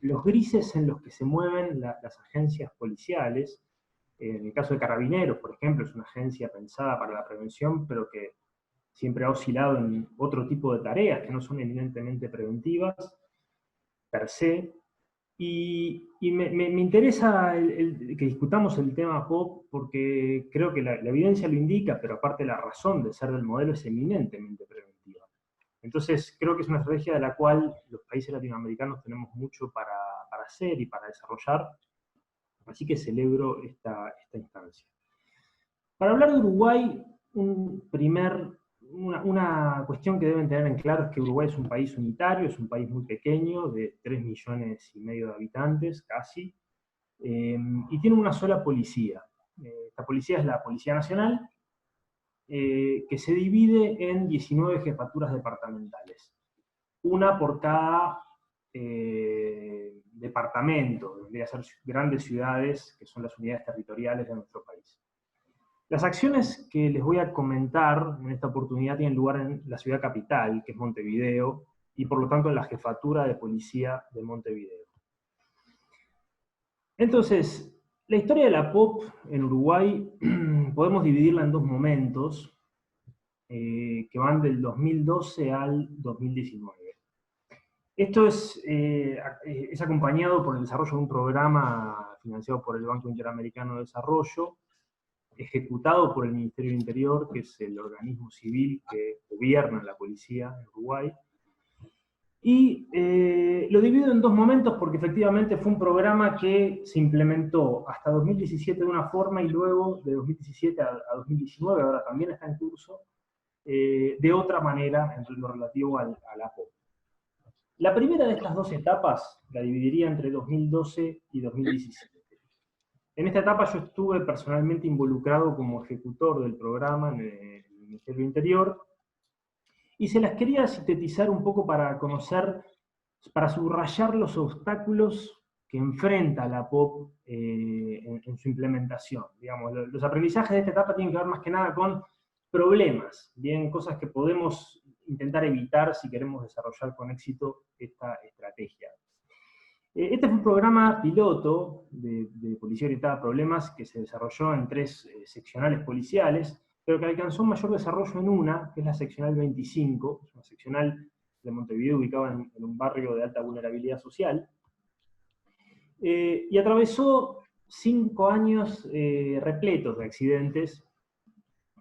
Speaker 5: los grises en los que se mueven las agencias policiales. En el caso de Carabineros, por ejemplo, es una agencia pensada para la prevención, pero que siempre ha oscilado en otro tipo de tareas que no son eminentemente preventivas, per se. Y me interesa que discutamos el tema POP porque creo que la evidencia lo indica, pero aparte la razón de ser del modelo es eminentemente preventiva. Entonces creo que es una estrategia de la cual los países latinoamericanos tenemos mucho para hacer y para desarrollar, así que celebro esta instancia. Para hablar de Uruguay, una cuestión que deben tener en claro es que Uruguay es un país unitario, es un país muy pequeño, de 3,5 millones de habitantes, casi, y tiene una sola policía. Esta policía es la Policía Nacional, que se divide en 19 jefaturas departamentales, una por cada departamento, debería ser grandes ciudades, que son las unidades territoriales de nuestro país. Las acciones que les voy a comentar en esta oportunidad tienen lugar en la ciudad capital, que es Montevideo, y por lo tanto en la Jefatura de Policía de Montevideo. Entonces, la historia de la POP en Uruguay podemos dividirla en dos momentos, que van del 2012 al 2019. Esto es acompañado por el desarrollo de un programa financiado por el Banco Interamericano de Desarrollo, ejecutado por el Ministerio del Interior, que es el organismo civil que gobierna la policía en Uruguay. Y lo divido en dos momentos porque efectivamente fue un programa que se implementó hasta 2017 de una forma y luego de 2017 a 2019, ahora también está en curso, de otra manera en lo relativo a la POP. La primera de estas dos etapas la dividiría entre 2012 y 2017. En esta etapa yo estuve personalmente involucrado como ejecutor del programa en el Ministerio del Interior, y se las quería sintetizar un poco para conocer, para subrayar los obstáculos que enfrenta la POP en su implementación. Digamos, los aprendizajes de esta etapa tienen que ver más que nada con problemas, bien, cosas que podemos intentar evitar si queremos desarrollar con éxito esta estrategia. Este fue un programa piloto de Policía Orientada a Problemas que se desarrolló en 3 seccionales policiales, pero que alcanzó un mayor desarrollo en una, que es la seccional 25, es una seccional de Montevideo ubicada en un barrio de alta vulnerabilidad social, y atravesó 5 años repletos de accidentes,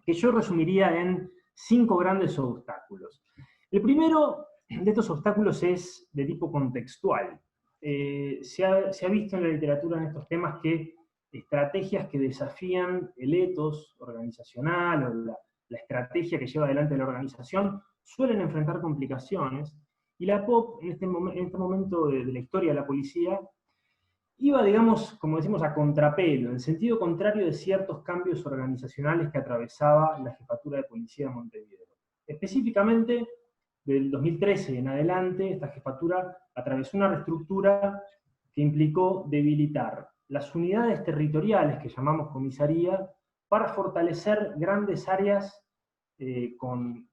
Speaker 5: que yo resumiría en 5 grandes obstáculos. El primero de estos obstáculos es de tipo contextual. Se ha visto en la literatura en estos temas que estrategias que desafían el ethos organizacional o la estrategia que lleva adelante la organización suelen enfrentar complicaciones, y la POP en este momento de la historia de la policía iba, digamos, como decimos, a contrapelo, en sentido contrario de ciertos cambios organizacionales que atravesaba la Jefatura de Policía de Montevideo. Específicamente, del 2013 en adelante, esta jefatura atravesó una reestructura que implicó debilitar las unidades territoriales que llamamos comisaría para fortalecer grandes áreas con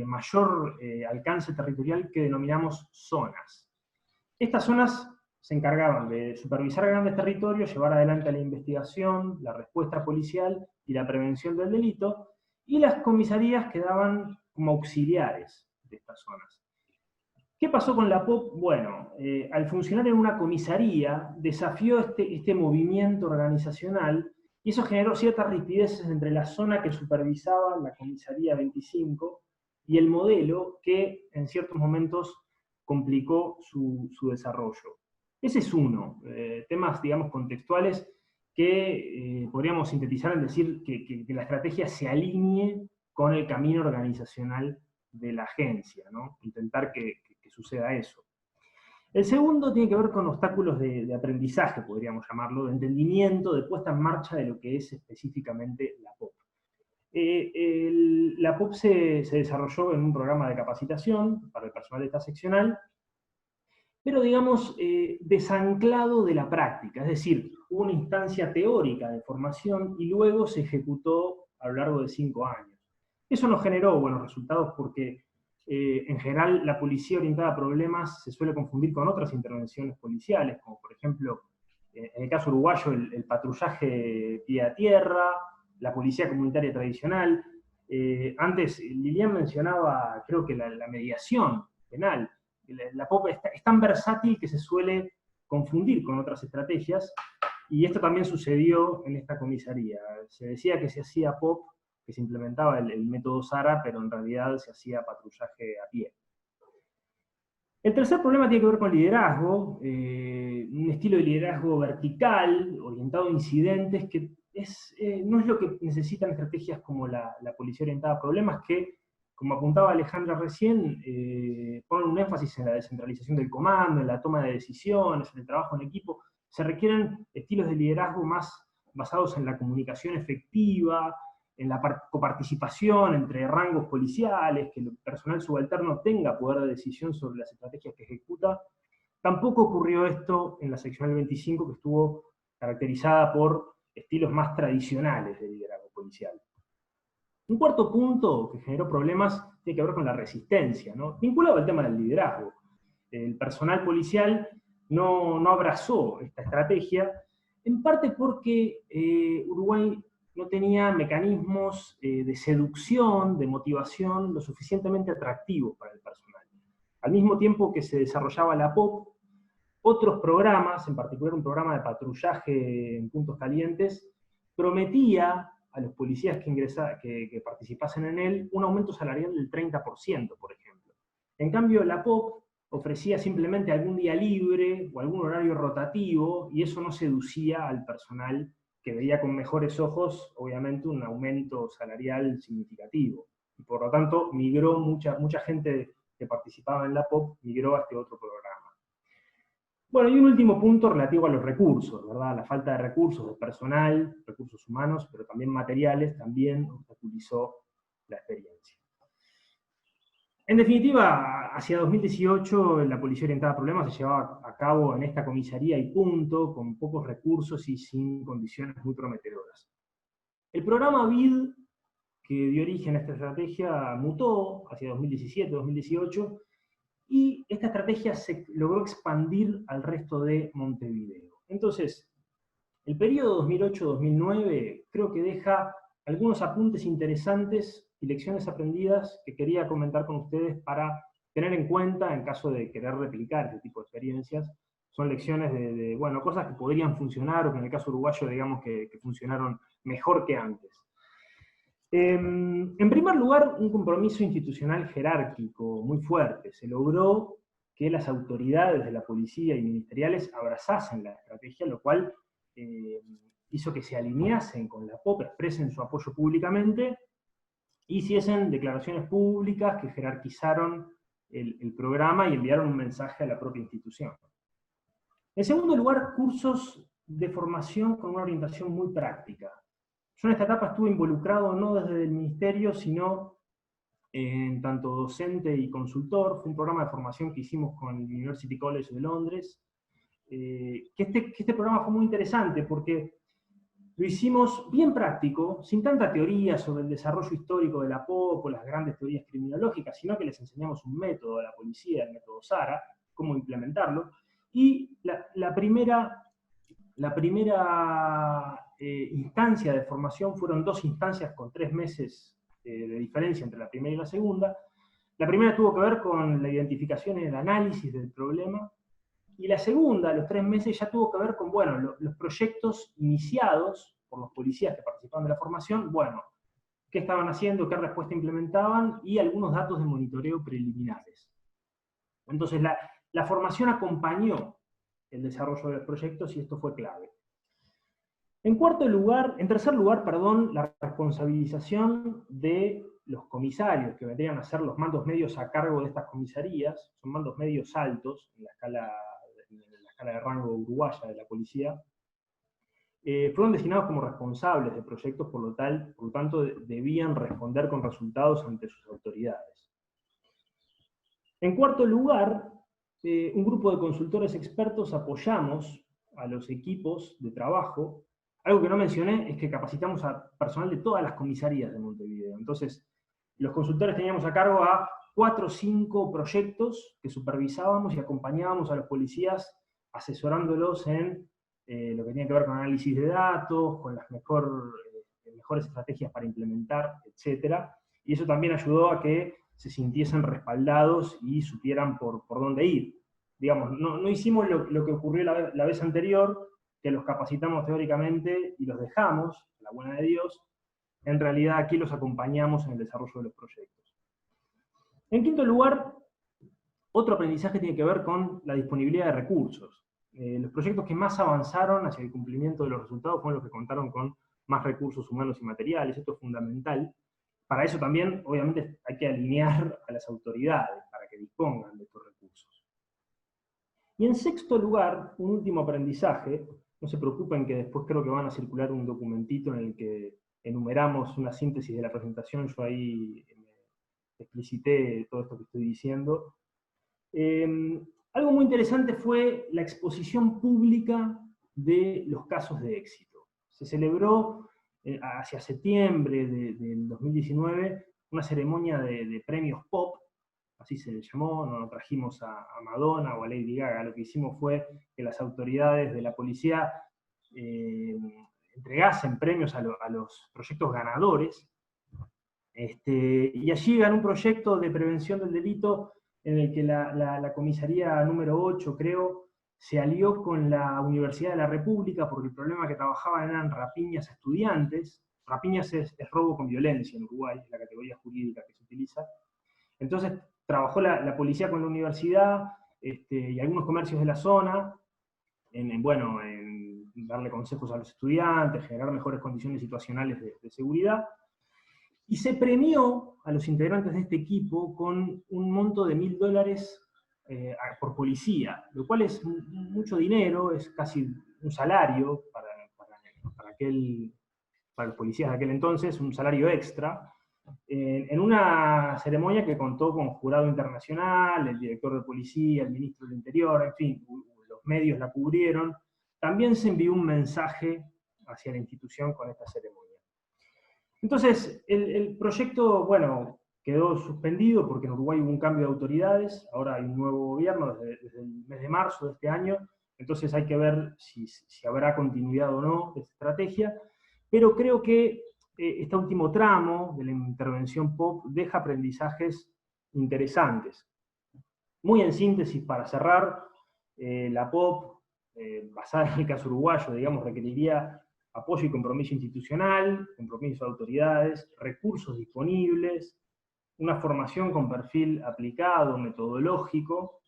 Speaker 5: mayor alcance territorial que denominamos zonas. Estas zonas se encargaban de supervisar grandes territorios, llevar adelante la investigación, la respuesta policial y la prevención del delito, y las comisarías quedaban como auxiliares de estas zonas. ¿Qué pasó con la POP? Bueno, al funcionar en una comisaría, desafió este movimiento organizacional, y eso generó ciertas rispideces entre la zona que supervisaba la comisaría 25 y el modelo que en ciertos momentos complicó su desarrollo. Ese es uno, temas, digamos, contextuales que podríamos sintetizar en decir que la estrategia se alinee con el camino organizacional de la agencia, ¿no? Intentar que suceda eso. El segundo tiene que ver con obstáculos de aprendizaje, podríamos llamarlo, de entendimiento, de puesta en marcha de lo que es específicamente la POP. La POP se desarrolló en un programa de capacitación para el personal de esta seccional, pero digamos desanclado de la práctica, es decir, hubo una instancia teórica de formación y luego se ejecutó a lo largo de 5 años. Eso nos generó buenos resultados porque En general, la policía orientada a problemas se suele confundir con otras intervenciones policiales, como por ejemplo, en el caso uruguayo, el patrullaje pie a tierra, la policía comunitaria tradicional. Antes Lilian mencionaba, creo que la mediación penal. La POP es tan versátil que se suele confundir con otras estrategias, y esto también sucedió en esta comisaría. Se decía que se hacía POP, que se implementaba el método SARA, pero en realidad se hacía patrullaje a pie. El tercer problema tiene que ver con liderazgo, un estilo de liderazgo vertical, orientado a incidentes, que no es lo que necesitan estrategias como la policía orientada a problemas, que, como apuntaba Alejandra recién, ponen un énfasis en la descentralización del comando, en la toma de decisiones, en el trabajo en equipo. Se requieren estilos de liderazgo más basados en la comunicación efectiva, en la coparticipación entre rangos policiales, que el personal subalterno tenga poder de decisión sobre las estrategias que ejecuta. Tampoco ocurrió esto en la seccional 25, que estuvo caracterizada por estilos más tradicionales de liderazgo policial. Un cuarto punto que generó problemas tiene que ver con la resistencia, ¿no? Vinculado al tema del liderazgo. El personal policial no abrazó esta estrategia, en parte porque Uruguay no tenía mecanismos de seducción, de motivación lo suficientemente atractivos para el personal. Al mismo tiempo que se desarrollaba la POP, otros programas, en particular un programa de patrullaje en puntos calientes, prometía a los policías que participasen en él un aumento salarial del 30%, por ejemplo. En cambio, la POP ofrecía simplemente algún día libre o algún horario rotativo, y eso no seducía al personal, que veía con mejores ojos, obviamente, un aumento salarial significativo. Y por lo tanto, migró mucha gente que participaba en la POP, migró a este otro programa. Bueno, y un último punto relativo a los recursos, ¿verdad? La falta de recursos, de personal, recursos humanos, pero también materiales, también obstaculizó la experiencia. En definitiva, hacia 2018 la policía orientada a problemas se llevaba a cabo en esta comisaría y punto, con pocos recursos y sin condiciones muy prometedoras. El programa BID, que dio origen a esta estrategia, mutó hacia 2017-2018, y esta estrategia se logró expandir al resto de Montevideo. Entonces, el periodo 2008-2009 creo que deja algunos apuntes interesantes y lecciones aprendidas que quería comentar con ustedes para tener en cuenta en caso de querer replicar este tipo de experiencias. Son lecciones de cosas que podrían funcionar, o que en el caso uruguayo, digamos, que funcionaron mejor que antes. En primer lugar, un compromiso institucional jerárquico muy fuerte. Se logró que las autoridades de la policía y ministeriales abrazasen la estrategia, lo cual hizo que se alineasen con la POP, expresen su apoyo públicamente, y hiciesen declaraciones públicas que jerarquizaron el programa y enviaron un mensaje a la propia institución. En segundo lugar, cursos de formación con una orientación muy práctica. Yo en esta etapa estuve involucrado no desde el ministerio, sino en tanto docente y consultor. Fue un programa de formación que hicimos con el University College de Londres, que este programa fue muy interesante porque lo hicimos bien práctico, sin tanta teoría sobre el desarrollo histórico de la POP o las grandes teorías criminológicas, sino que les enseñamos un método a la policía, el método SARA, cómo implementarlo. Y la primera instancia de formación fueron 2 instancias con 3 meses de diferencia entre la primera y la segunda. La primera tuvo que ver con la identificación y el análisis del problema, y la segunda, los 3 meses, ya tuvo que ver con, los proyectos iniciados por los policías que participaban de la formación, qué estaban haciendo, qué respuesta implementaban, y algunos datos de monitoreo preliminares. Entonces, la formación acompañó el desarrollo de los proyectos, y esto fue clave. En tercer lugar, la responsabilización de los comisarios, que vendrían a ser los mandos medios a cargo de estas comisarías. Son mandos medios altos en la escala de rango uruguaya de la policía. Fueron designados como responsables de proyectos, por lo tanto debían responder con resultados ante sus autoridades. En cuarto lugar, un grupo de consultores expertos apoyamos a los equipos de trabajo. Algo que no mencioné es que capacitamos a personal de todas las comisarías de Montevideo. Entonces, los consultores teníamos a cargo a 4 o 5 proyectos que supervisábamos y acompañábamos a los policías asesorándolos en lo que tiene que ver con análisis de datos, con las mejores estrategias para implementar, etc. Y eso también ayudó a que se sintiesen respaldados y supieran por dónde ir. Digamos, no hicimos lo que ocurrió la vez anterior, que los capacitamos teóricamente y los dejamos, la buena de Dios. En realidad aquí los acompañamos en el desarrollo de los proyectos. En quinto lugar, otro aprendizaje tiene que ver con la disponibilidad de recursos. Los proyectos que más avanzaron hacia el cumplimiento de los resultados fueron los que contaron con más recursos humanos y materiales. Esto es fundamental. Para eso también, obviamente, hay que alinear a las autoridades para que dispongan de estos recursos. Y en sexto lugar, un último aprendizaje. No se preocupen que después creo que van a circular un documentito en el que enumeramos una síntesis de la presentación. Yo ahí explicité todo esto que estoy diciendo. Algo muy interesante fue la exposición pública de los casos de éxito. Se celebró hacia septiembre del 2019 una ceremonia de premios pop, así se le llamó, no trajimos a Madonna o a Lady Gaga. Lo que hicimos fue que las autoridades de la policía entregasen premios a los proyectos ganadores, y allí ganó un proyecto de prevención del delito en el que la comisaría número 8, creo, se alió con la Universidad de la República porque el problema que trabajaban eran rapiñas a estudiantes. Rapiñas es robo con violencia en Uruguay, es la categoría jurídica que se utiliza. Entonces trabajó la policía con la universidad y algunos comercios de la zona en darle consejos a los estudiantes, generar mejores condiciones situacionales de seguridad. Y se premió a los integrantes de este equipo con un monto de $1000 por policía, lo cual es mucho dinero, es casi un salario para los policías de aquel entonces, un salario extra, en una ceremonia que contó con jurado internacional, el director de policía, el ministro del Interior, en fin, los medios la cubrieron. También se envió un mensaje hacia la institución con esta ceremonia. Entonces, el proyecto, bueno, quedó suspendido porque en Uruguay hubo un cambio de autoridades, ahora hay un nuevo gobierno desde el mes de marzo de este año, entonces hay que ver si habrá continuidad o no de esta estrategia, pero creo que este último tramo de la intervención POP deja aprendizajes interesantes. Muy en síntesis, para cerrar, la POP, basada en el caso uruguayo, digamos, requeriría apoyo y compromiso institucional, compromiso de autoridades, recursos disponibles, una formación con perfil aplicado, metodológico,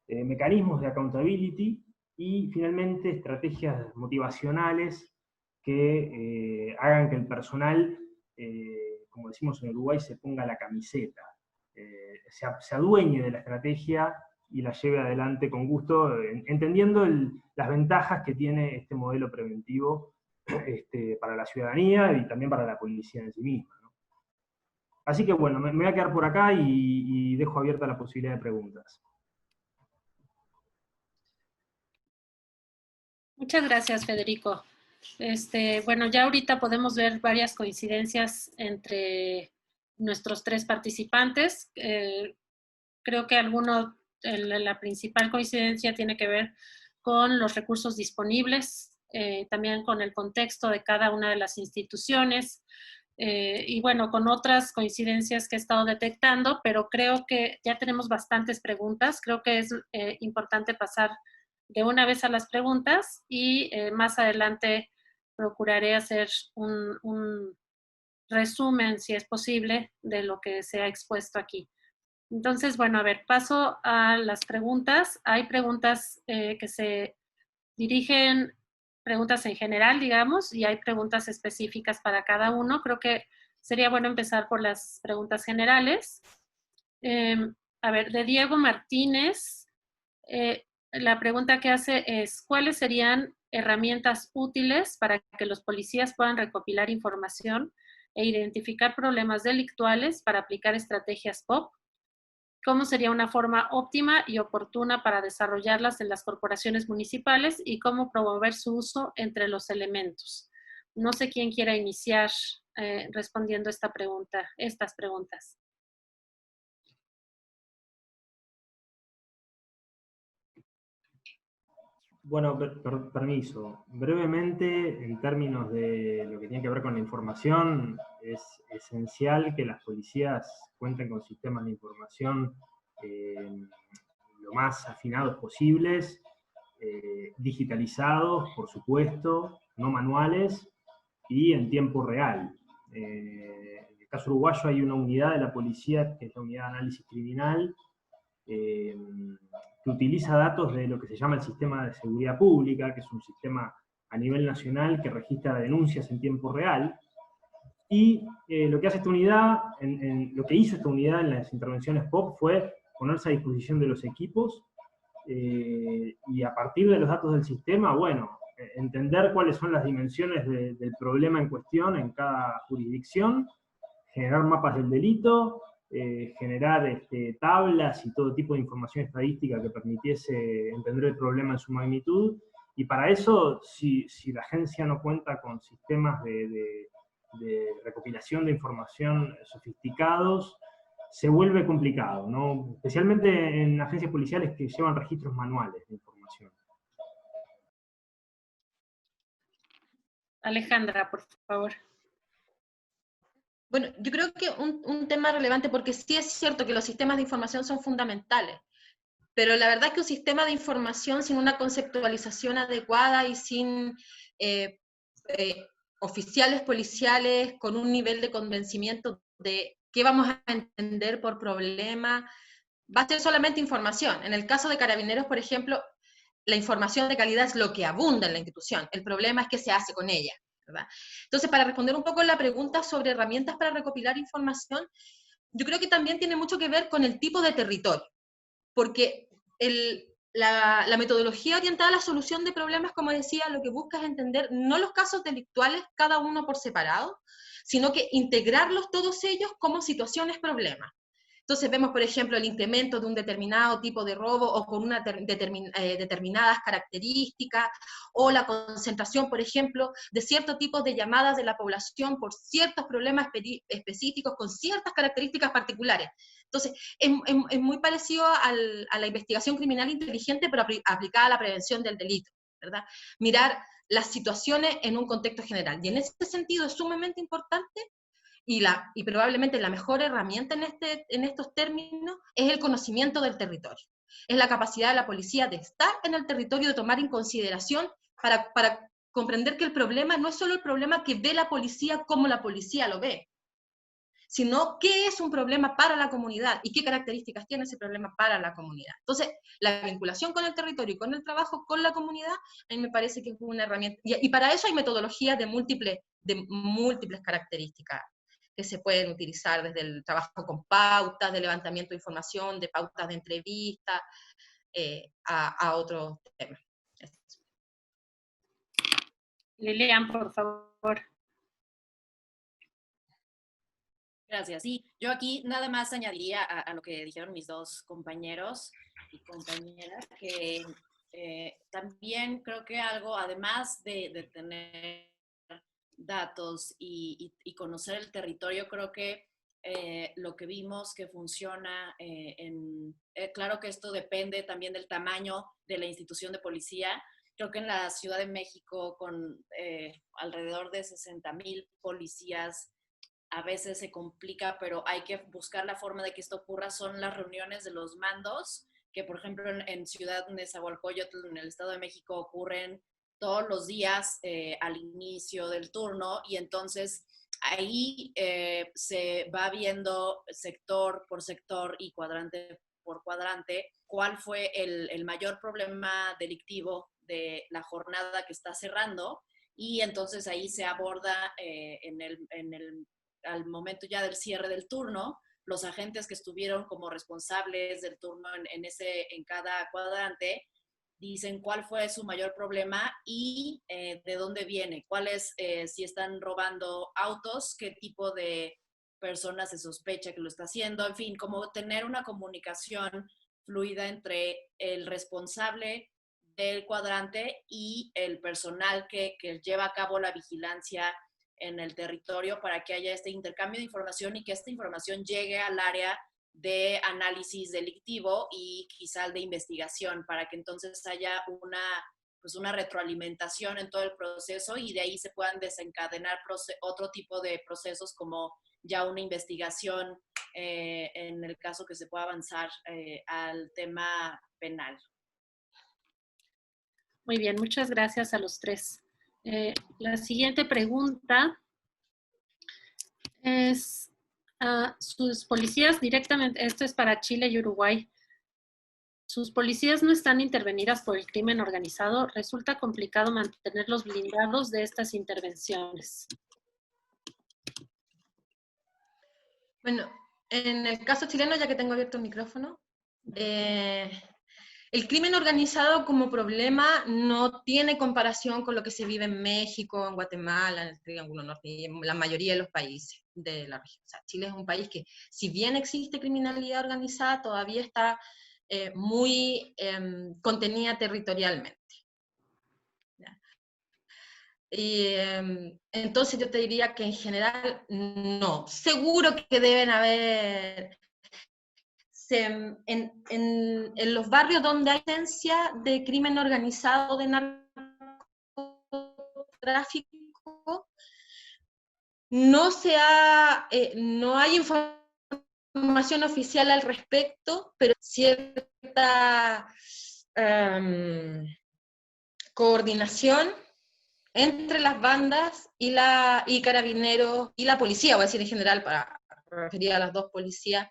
Speaker 5: mecanismos de accountability y finalmente estrategias motivacionales que hagan que el personal, como decimos en Uruguay, se ponga la camiseta, se adueñe de la estrategia y la lleve adelante con gusto, entendiendo las ventajas que tiene este modelo preventivo para la ciudadanía y también para la policía en sí misma, ¿no? Así que bueno, me voy a quedar por acá y dejo abierta la posibilidad de preguntas.
Speaker 1: Muchas gracias, Federico. Bueno, ya ahorita podemos ver varias coincidencias entre nuestros tres participantes. Creo que la principal coincidencia tiene que ver con los recursos disponibles, también con el contexto de cada una de las instituciones, y bueno, con otras coincidencias que he estado detectando, pero creo que ya tenemos bastantes preguntas. Creo que es importante pasar de una vez a las preguntas y más adelante procuraré hacer un resumen, si es posible, de lo que se ha expuesto aquí. Entonces, bueno, a ver, paso a las preguntas. Hay preguntas que se dirigen, preguntas en general, digamos, y hay preguntas específicas para cada uno. Creo que sería bueno empezar por las preguntas generales. A ver, de Diego Martínez, la pregunta que hace es, ¿cuáles serían herramientas útiles para que los policías puedan recopilar información e identificar problemas delictuales para aplicar estrategias POP? ¿Cómo sería una forma óptima y oportuna para desarrollarlas en las corporaciones municipales y cómo promover su uso entre los elementos? No sé quién quiera iniciar respondiendo estas preguntas.
Speaker 5: Bueno, permiso. Brevemente, en términos de lo que tiene que ver con la información, es esencial que las policías cuenten con sistemas de información lo más afinados posibles, digitalizados, por supuesto, no manuales y en tiempo real. En el caso uruguayo hay una unidad de la policía, que es la unidad de análisis criminal, que utiliza datos de lo que se llama el sistema de seguridad pública, que es un sistema a nivel nacional que registra denuncias en tiempo real. Y lo que hace esta unidad, lo que hizo esta unidad en las intervenciones POP fue ponerse a disposición de los equipos y a partir de los datos del sistema, bueno, entender cuáles son las dimensiones del problema en cuestión en cada jurisdicción, generar mapas del delito, generar tablas y todo tipo de información estadística que permitiese entender el problema en su magnitud. Y para eso, si la agencia no cuenta con sistemas de recopilación de información sofisticados, se vuelve complicado, ¿no? Especialmente en agencias policiales que llevan registros manuales de información.
Speaker 1: Alejandra, por favor.
Speaker 4: Bueno, yo creo que un tema relevante, porque sí es cierto que los sistemas de información son fundamentales, pero la verdad es que un sistema de información sin una conceptualización adecuada y sin oficiales policiales con un nivel de convencimiento de qué vamos a entender por problema, va a ser solamente información. En el caso de Carabineros, por ejemplo, la información de calidad es lo que abunda en la institución. El problema es qué se hace con ella, ¿verdad? Entonces, para responder un poco la pregunta sobre herramientas para recopilar información, yo creo que también tiene mucho que ver con el tipo de territorio, porque la metodología orientada a la solución de problemas, como decía, lo que busca es entender no los casos delictuales cada uno por separado, sino que integrarlos todos ellos como situaciones problemas. Entonces vemos, por ejemplo, el incremento de un determinado tipo de robo o con una determinadas características, o la concentración, por ejemplo, de ciertos tipos de llamadas de la población por ciertos problemas específicos con ciertas características particulares. Entonces, es muy parecido a la investigación criminal inteligente, pero aplicada a la prevención del delito, ¿verdad? Mirar las situaciones en un contexto general. Y en ese sentido es sumamente importante y probablemente la mejor herramienta en estos términos es el conocimiento del territorio. Es la capacidad de la policía de estar en el territorio, de tomar en consideración para comprender que el problema no es solo el problema que ve la policía como la policía lo ve, sino qué es un problema para la comunidad y qué características tiene ese problema para la comunidad. Entonces, la vinculación con el territorio y con el trabajo con la comunidad, a mí me parece que es una herramienta, y para eso hay metodologías de múltiples características que se pueden utilizar desde el trabajo con pautas de levantamiento de información, de pautas de entrevista, a otros temas.
Speaker 1: Lilian, por favor.
Speaker 3: Gracias. Sí, yo aquí nada más añadiría a lo que dijeron mis dos compañeros y compañeras, que también creo que algo, además de tener datos y conocer el territorio, creo que lo que vimos que funciona, claro que esto depende también del tamaño de la institución de policía. Creo que en la Ciudad de México, con alrededor de 60,000 policías, a veces se complica, pero hay que buscar la forma de que esto ocurra. Son las reuniones de los mandos, que por ejemplo en Ciudad de Nezahualcóyotl, en el Estado de México, ocurren todos los días al inicio del turno, y entonces ahí se va viendo sector por sector y cuadrante por cuadrante cuál fue el mayor problema delictivo de la jornada que está cerrando, y entonces ahí se aborda al momento ya del cierre del turno, los agentes que estuvieron como responsables del turno en cada cuadrante dicen cuál fue su mayor problema y de dónde viene, cuáles, si están robando autos, qué tipo de persona se sospecha que lo está haciendo, en fin, como tener una comunicación fluida entre el responsable del cuadrante y el personal que lleva a cabo la vigilancia en el territorio, para que haya este intercambio de información y que esta información llegue al área de análisis delictivo y quizá de investigación, para que entonces haya una pues una retroalimentación en todo el proceso y de ahí se puedan desencadenar otro tipo de procesos como ya una investigación en el caso que se pueda avanzar al tema penal.
Speaker 1: Muy bien, muchas gracias a los tres. La siguiente pregunta es, sus policías directamente, esto es para Chile y Uruguay, sus policías no están intervenidas por el crimen organizado, resulta complicado mantenerlos blindados de estas intervenciones.
Speaker 4: Bueno, en el caso chileno, ya que tengo abierto el micrófono, el crimen organizado como problema no tiene comparación con lo que se vive en México, en Guatemala, en el Triángulo Norte y en la mayoría de los países de la región. O sea, Chile es un país que, si bien existe criminalidad organizada, todavía está muy contenida territorialmente. Y, entonces yo te diría que en general no. Seguro que deben haber, en los barrios donde hay presencia de crimen organizado, de narcotráfico, no hay información oficial al respecto, pero cierta coordinación entre las bandas y carabineros y la policía, voy a decir en general para referir a las dos policías.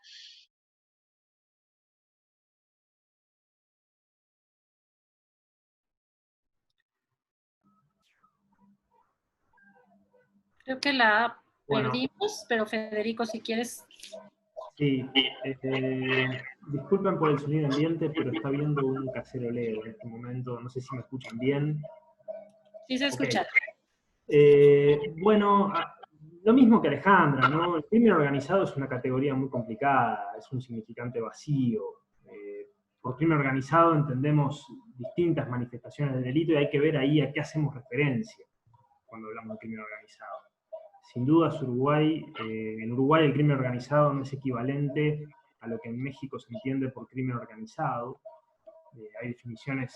Speaker 1: Creo que la perdimos, pero Federico, si quieres.
Speaker 5: Sí, disculpen por el sonido ambiente, pero está habiendo un caceroleo en este momento, no sé si me escuchan bien.
Speaker 1: Sí se escucha.
Speaker 5: Bueno, lo mismo que Alejandra, ¿no? El crimen organizado es una categoría muy complicada, es un significante vacío. Por crimen organizado entendemos distintas manifestaciones de delito y hay que ver ahí a qué hacemos referencia cuando hablamos de crimen organizado. Sin dudas, en Uruguay el crimen organizado no es equivalente a lo que en México se entiende por crimen organizado. Hay definiciones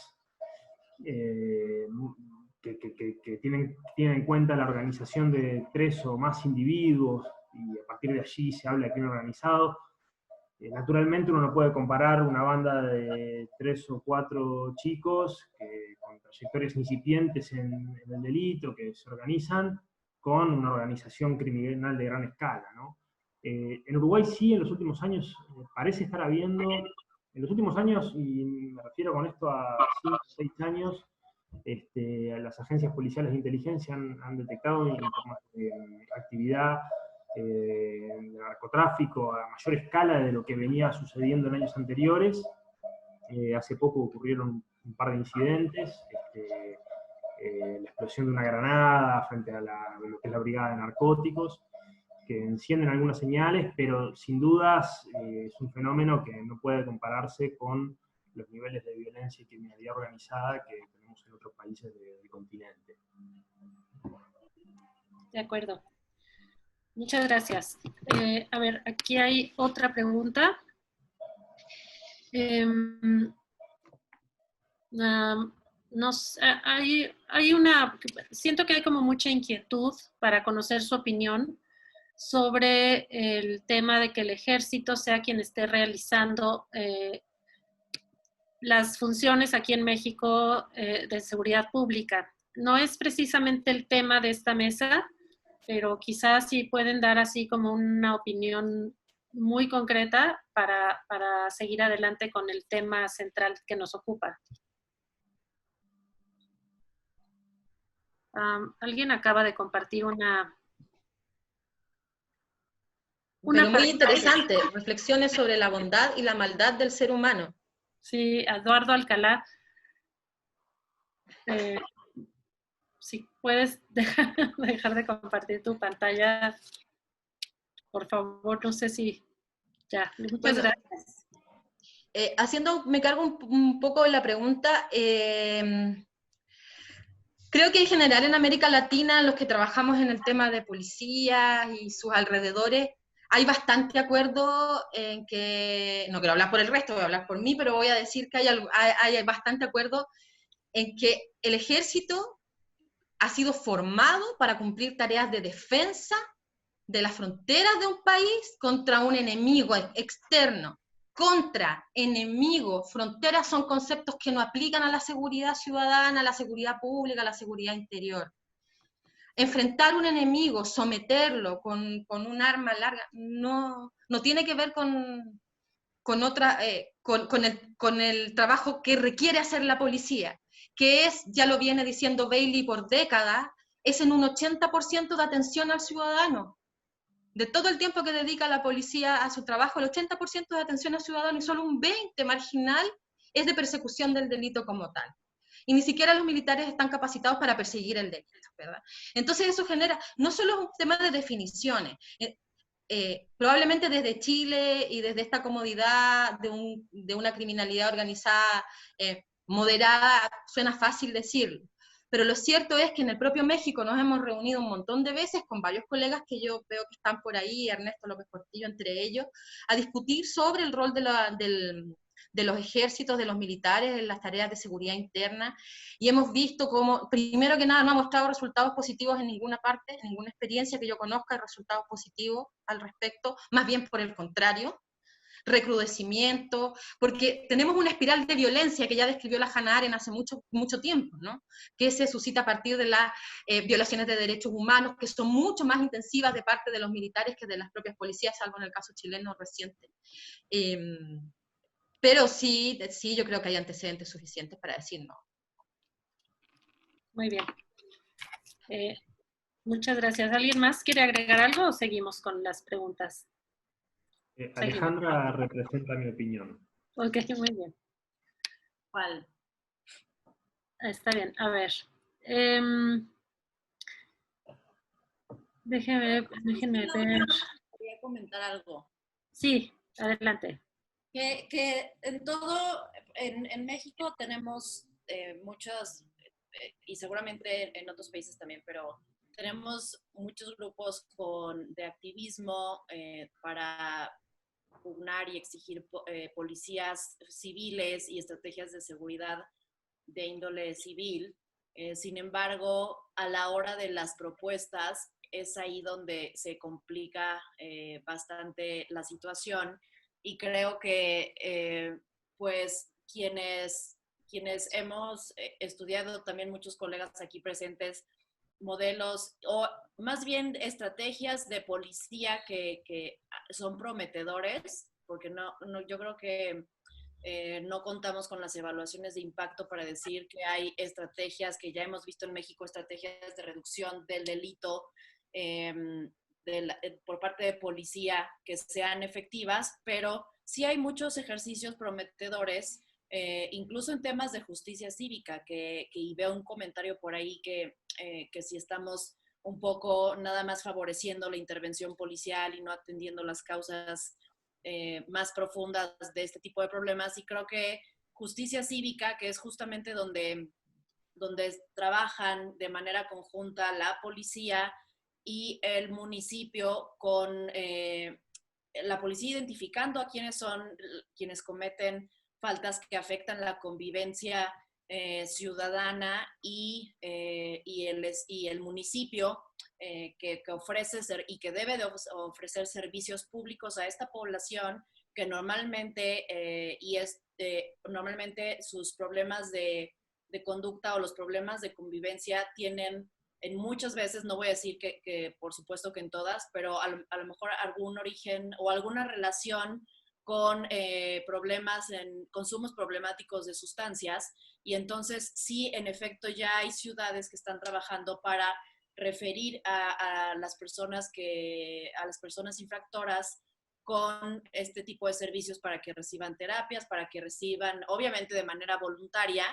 Speaker 5: que tienen en cuenta la organización de 3 o más individuos, y a partir de allí se habla de crimen organizado. Naturalmente uno no puede comparar una banda de 3 o 4 chicos con trayectorias incipientes en el delito, que se organizan, con una organización criminal de gran escala, ¿no? En Uruguay sí, en los últimos años parece estar habiendo, en los últimos años, y me refiero con esto a 5 o 6 años, las agencias policiales de inteligencia han detectado actividad de narcotráfico a mayor escala de lo que venía sucediendo en años anteriores. Hace poco ocurrieron un par de incidentes, la explosión de una granada frente a lo que es la brigada de narcóticos, que encienden algunas señales, pero sin dudas es un fenómeno que no puede compararse con los niveles de violencia y criminalidad organizada que tenemos en otros países del continente.
Speaker 1: De acuerdo. Muchas gracias. A ver, aquí hay otra pregunta. Siento que hay como mucha inquietud para conocer su opinión sobre el tema de que el ejército sea quien esté realizando las funciones aquí en México de seguridad pública. No es precisamente el tema de esta mesa, pero quizás sí pueden dar así como una opinión muy concreta para seguir adelante con el tema central que nos ocupa. Alguien acaba de compartir una
Speaker 4: pero muy interesante, reflexiones sobre la bondad y la maldad del ser humano.
Speaker 1: Sí, Eduardo Alcalá. Si puedes dejar de compartir tu pantalla, por favor, no sé si ya. Muchas gracias.
Speaker 4: Me cargo un poco de la pregunta. Creo que en general en América Latina, los que trabajamos en el tema de policía y sus alrededores, hay bastante acuerdo en que, no quiero hablar por el resto, voy a hablar por mí, pero voy a decir que hay bastante acuerdo en que el ejército ha sido formado para cumplir tareas de defensa de las fronteras de un país contra un enemigo externo. Contra, enemigo, fronteras son conceptos que no aplican a la seguridad ciudadana, a la seguridad pública, a la seguridad interior. Enfrentar un enemigo, someterlo con un arma larga, no tiene que ver con el trabajo que requiere hacer la policía, que es, ya lo viene diciendo Bailey por décadas, es en un 80% de atención al ciudadano. De todo el tiempo que dedica la policía a su trabajo, el 80% de atención al ciudadano y solo un 20% marginal es de persecución del delito como tal. Y ni siquiera los militares están capacitados para perseguir el delito, ¿verdad? Entonces eso genera, no solo es un tema de definiciones, probablemente desde Chile y desde esta comodidad de una criminalidad organizada moderada, suena fácil decirlo, pero lo cierto es que en el propio México nos hemos reunido un montón de veces con varios colegas que yo veo que están por ahí, Ernesto López Portillo entre ellos, a discutir sobre el rol de los ejércitos, de los militares en las tareas de seguridad interna, y hemos visto cómo, primero que nada, no ha mostrado resultados positivos en ninguna parte, en ninguna experiencia que yo conozca, resultados positivos al respecto, más bien por el contrario, recrudecimiento, porque tenemos una espiral de violencia que ya describió la Hannah Arendt hace mucho tiempo, ¿no? Que se suscita a partir de las violaciones de derechos humanos, que son mucho más intensivas de parte de los militares que de las propias policías, salvo en el caso chileno reciente. Pero sí, yo creo que hay antecedentes suficientes para decir no.
Speaker 1: Muy bien. Muchas gracias. ¿Alguien más quiere agregar algo o seguimos con las preguntas?
Speaker 5: Alejandra representa mi opinión.
Speaker 1: Ok, muy bien.
Speaker 3: ¿Cuál?
Speaker 1: Está bien, a ver. Déjenme ver.
Speaker 3: Quería comentar algo.
Speaker 1: Sí, adelante.
Speaker 3: Que en México tenemos muchos, y seguramente en otros países también, pero tenemos muchos grupos de activismo para pugnar y exigir policías civiles y estrategias de seguridad de índole civil. Sin embargo, a la hora de las propuestas, es ahí donde se complica bastante la situación, y creo que pues quienes hemos estudiado, también muchos colegas aquí presentes, modelos o más bien estrategias de policía que son prometedores, porque yo creo que no contamos con las evaluaciones de impacto para decir que hay estrategias que ya hemos visto en México, estrategias de reducción del delito por parte de policía que sean efectivas, pero sí hay muchos ejercicios prometedores, incluso en temas de justicia cívica, y veo un comentario por ahí que si estamos un poco nada más favoreciendo la intervención policial y no atendiendo las causas más profundas de este tipo de problemas, y creo que justicia cívica, que es justamente donde trabajan de manera conjunta la policía y el municipio, con la policía identificando a quienes cometen faltas que afectan la convivencia ciudadana, y el municipio que ofrece y que debe de ofrecer servicios públicos a esta población que normalmente normalmente sus problemas de conducta o los problemas de convivencia tienen en muchas veces, no voy a decir que por supuesto que en todas, pero a lo mejor algún origen o alguna relación con problemas en consumos problemáticos de sustancias, y entonces sí, en efecto, ya hay ciudades que están trabajando para referir a las personas infractoras con este tipo de servicios para que reciban terapias, para que reciban, obviamente de manera voluntaria,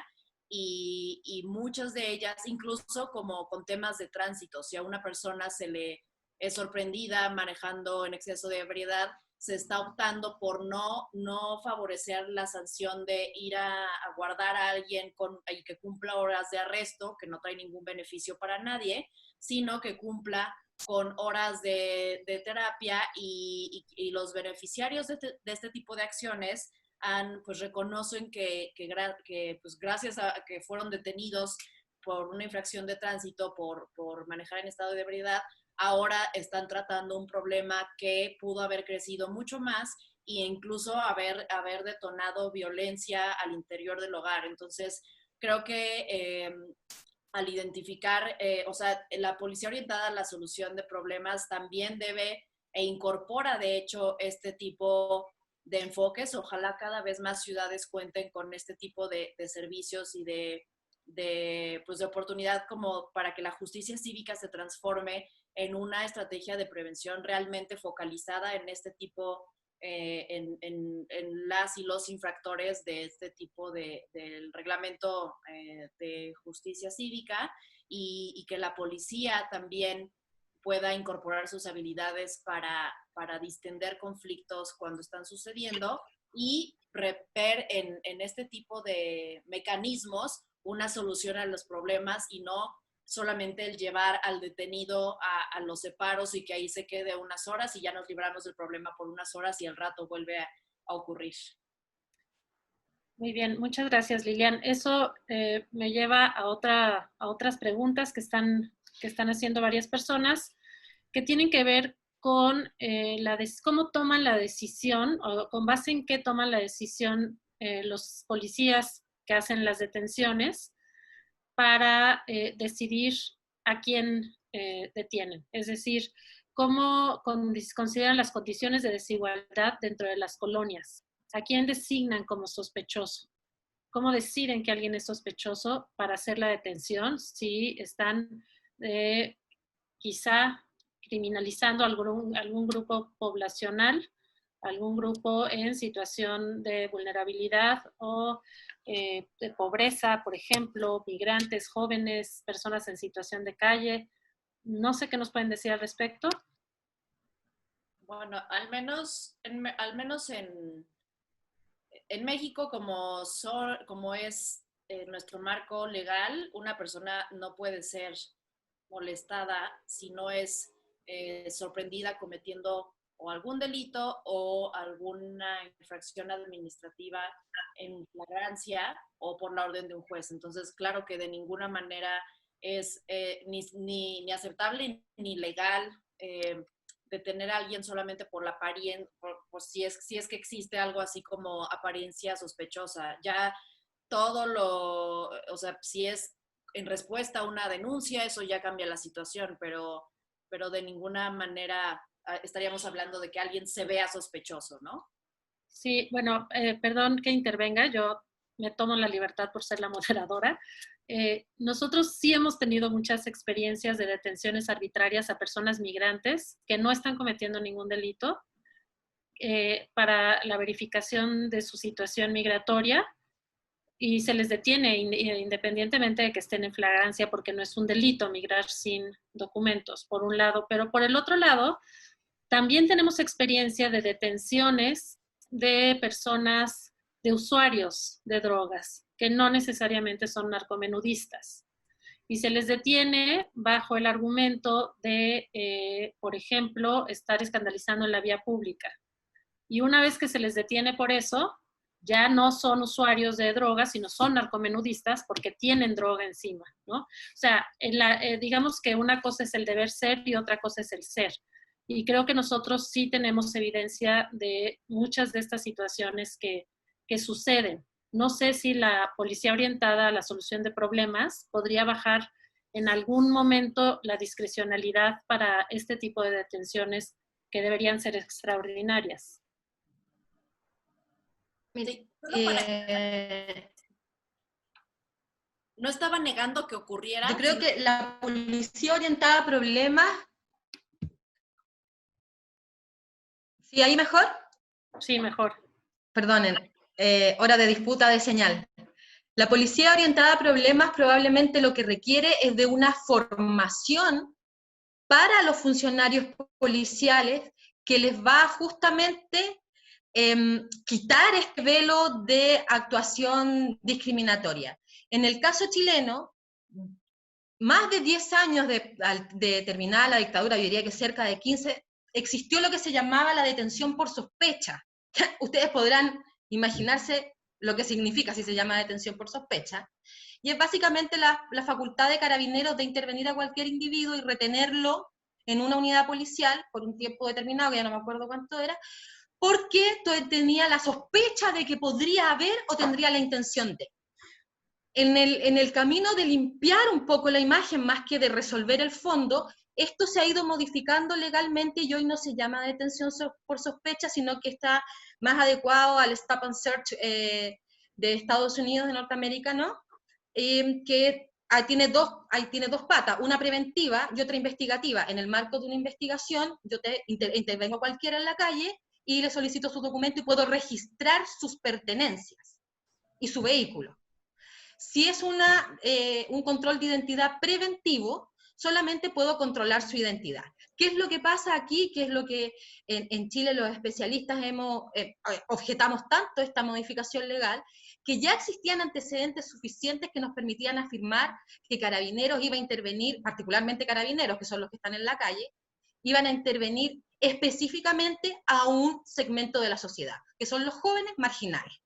Speaker 3: y muchas de ellas, incluso como con temas de tránsito, si a una persona se le es sorprendida manejando en exceso de ebriedad, se está optando por no favorecer la sanción de ir a guardar a alguien y que cumpla horas de arresto, que no trae ningún beneficio para nadie, sino que cumpla con horas de terapia, y los beneficiarios de este tipo de acciones pues reconocen que pues gracias a que fueron detenidos por una infracción de tránsito, por manejar en estado de ebriedad, ahora están tratando un problema que pudo haber crecido mucho más e incluso haber detonado violencia al interior del hogar. Entonces, creo que al identificar, o sea, la policía orientada a la solución de problemas también debe e incorpora, de hecho, este tipo de enfoques. Ojalá cada vez más ciudades cuenten con este tipo de servicios y pues de oportunidad como para que la justicia cívica se transforme en una estrategia de prevención realmente focalizada en este tipo, en las y los infractores de este tipo del reglamento de justicia cívica, y que la policía también pueda incorporar sus habilidades para distender conflictos cuando están sucediendo y ver en este tipo de mecanismos una solución a los problemas y no solamente el llevar al detenido a los separos y que ahí se quede unas horas y ya nos libramos del problema por unas horas y al rato vuelve a ocurrir.
Speaker 1: Muy bien, muchas gracias, Lilian. Eso me lleva a otras preguntas que están haciendo varias personas, que tienen que ver con cómo toman la decisión, o con base en qué toman la decisión los policías que hacen las detenciones para decidir a quién detienen. Es decir, cómo consideran las condiciones de desigualdad dentro de las colonias. ¿A quién designan como sospechoso? ¿Cómo deciden que alguien es sospechoso para hacer la detención? Si están quizá criminalizando algún grupo poblacional, algún grupo en situación de vulnerabilidad o de pobreza, por ejemplo, migrantes, jóvenes, personas en situación de calle. No sé qué nos pueden decir al respecto.
Speaker 3: Bueno, al menos en México, como es nuestro marco legal, una persona no puede ser molestada si no es sorprendida cometiendo o algún delito o alguna infracción administrativa en flagrancia o por la orden de un juez. Entonces, claro que de ninguna manera es ni aceptable ni legal detener a alguien solamente por la apariencia, por si es que existe algo así como apariencia sospechosa. Ya o sea, si es en respuesta a una denuncia, eso ya cambia la situación, pero de ninguna manera estaríamos hablando de que alguien se vea sospechoso, ¿no?
Speaker 1: Sí, bueno, perdón que intervenga, yo me tomo la libertad por ser la moderadora. Nosotros sí hemos tenido muchas experiencias de detenciones arbitrarias a personas migrantes que no están cometiendo ningún delito para la verificación de su situación migratoria, y se les detiene independientemente de que estén en flagrancia, porque no es un delito migrar sin documentos, por un lado. Pero por el otro lado, también tenemos experiencia de detenciones de personas, de usuarios de drogas, que no necesariamente son narcomenudistas. Y se les detiene bajo el argumento de, por ejemplo, estar escandalizando en la vía pública. Y una vez que se les detiene por eso, ya no son usuarios de drogas, sino son narcomenudistas porque tienen droga encima, ¿no? O sea, digamos que una cosa es el deber ser y otra cosa es el ser. Y creo que nosotros sí tenemos evidencia de muchas de estas situaciones que suceden. No sé si la policía orientada a la solución de problemas podría bajar en algún momento la discrecionalidad para este tipo de detenciones que deberían ser extraordinarias.
Speaker 3: No estaba negando que ocurriera.
Speaker 4: Yo creo que la policía orientada a problemas... ¿Sí, ahí mejor?
Speaker 1: Sí, mejor.
Speaker 4: Perdonen, hora de disputa de señal. La policía orientada a problemas probablemente lo que requiere es de una formación para los funcionarios policiales que les va justamente quitar este velo de actuación discriminatoria. En el caso chileno, más de 10 años de terminada la dictadura, yo diría que cerca de 15, existió lo que se llamaba la detención por sospecha. Ustedes podrán imaginarse lo que significa si se llama detención por sospecha, y es básicamente la facultad de carabineros de intervenir a cualquier individuo y retenerlo en una unidad policial por un tiempo determinado, que ya no me acuerdo cuánto era, porque tenía la sospecha de que podría haber o tendría la intención de. En el camino de limpiar un poco la imagen, más que de resolver el fondo, esto se ha ido modificando legalmente y hoy no se llama detención por sospecha, sino que está más adecuado al stop and search de Estados Unidos, de Norteamérica, ¿no? Que ahí tiene dos patas, una preventiva y otra investigativa. En el marco de una investigación, yo intervengo a cualquiera en la calle y le solicito su documento y puedo registrar sus pertenencias y su vehículo. Si es un control de identidad preventivo, solamente puedo controlar su identidad. ¿Qué es lo que pasa aquí? ¿Qué es lo que en Chile los especialistas objetamos tanto esta modificación legal? Que ya existían antecedentes suficientes que nos permitían afirmar que Carabineros iba a intervenir, particularmente Carabineros, que son los que están en la calle, iban a intervenir específicamente a un segmento de la sociedad, que son los jóvenes marginales,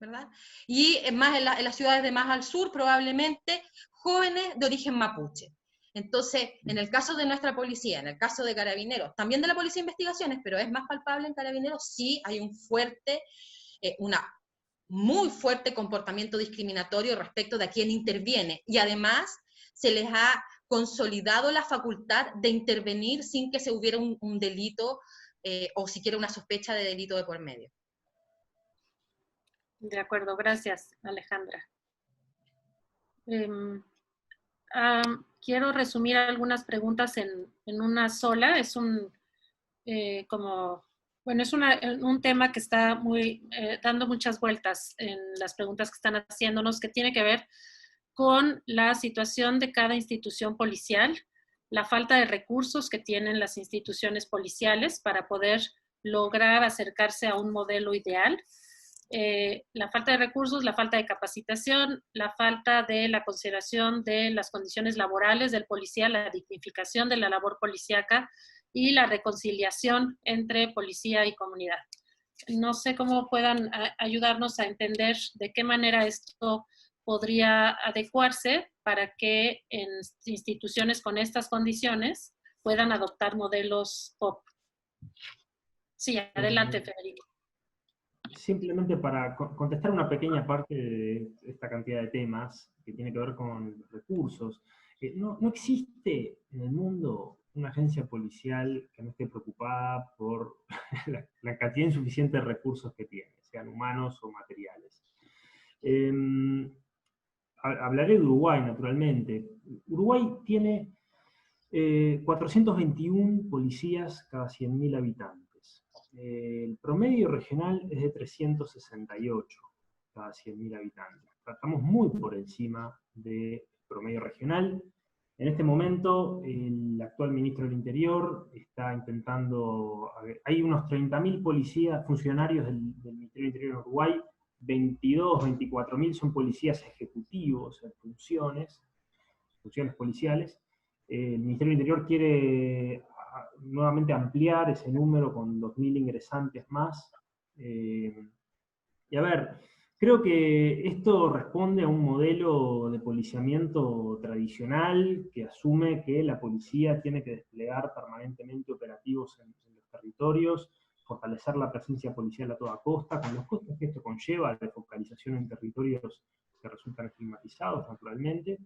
Speaker 4: ¿verdad? Y más en las ciudades de más al sur, probablemente jóvenes de origen mapuche. Entonces, en el caso de nuestra policía, en el caso de Carabineros, también de la Policía de Investigaciones, pero es más palpable en Carabineros, sí hay una muy fuerte comportamiento discriminatorio respecto de a quién interviene, y además se les ha consolidado la facultad de intervenir sin que se hubiera un delito o siquiera una sospecha de delito de por medio.
Speaker 1: De acuerdo, gracias, Alejandra. Quiero resumir algunas preguntas en una sola. Es un tema que está dando muchas vueltas en las preguntas que están haciéndonos, que tiene que ver con la situación de cada institución policial, la falta de recursos que tienen las instituciones policiales para poder lograr acercarse a un modelo ideal. La falta de recursos, la falta de capacitación, la falta de la consideración de las condiciones laborales del policía, la dignificación de la labor policíaca y la reconciliación entre policía y comunidad. No sé cómo puedan ayudarnos a entender de qué manera esto podría adecuarse para que en instituciones con estas condiciones puedan adoptar modelos POP. Sí, adelante, Federico.
Speaker 5: Simplemente para contestar una pequeña parte de esta cantidad de temas que tiene que ver con recursos. No existe en el mundo una agencia policial que no esté preocupada por la cantidad insuficiente de recursos que tiene, sean humanos o materiales. Hablaré de Uruguay, naturalmente. Uruguay tiene 421 policías cada 100.000 habitantes. El promedio regional es de 368 cada 100.000 habitantes. Estamos muy por encima del promedio regional. En este momento, el actual ministro del Interior está intentando... Hay unos 30.000 policías, funcionarios del Ministerio del Interior en Uruguay, 24.000 son policías ejecutivos en funciones policiales. El Ministerio del Interior quiere nuevamente ampliar ese número con 2.000 ingresantes más. Y a ver, creo que esto responde a un modelo de policiamiento tradicional que asume que la policía tiene que desplegar permanentemente operativos en los territorios, fortalecer la presencia policial a toda costa, con los costos que esto conlleva de focalización en territorios que resultan estigmatizados, naturalmente.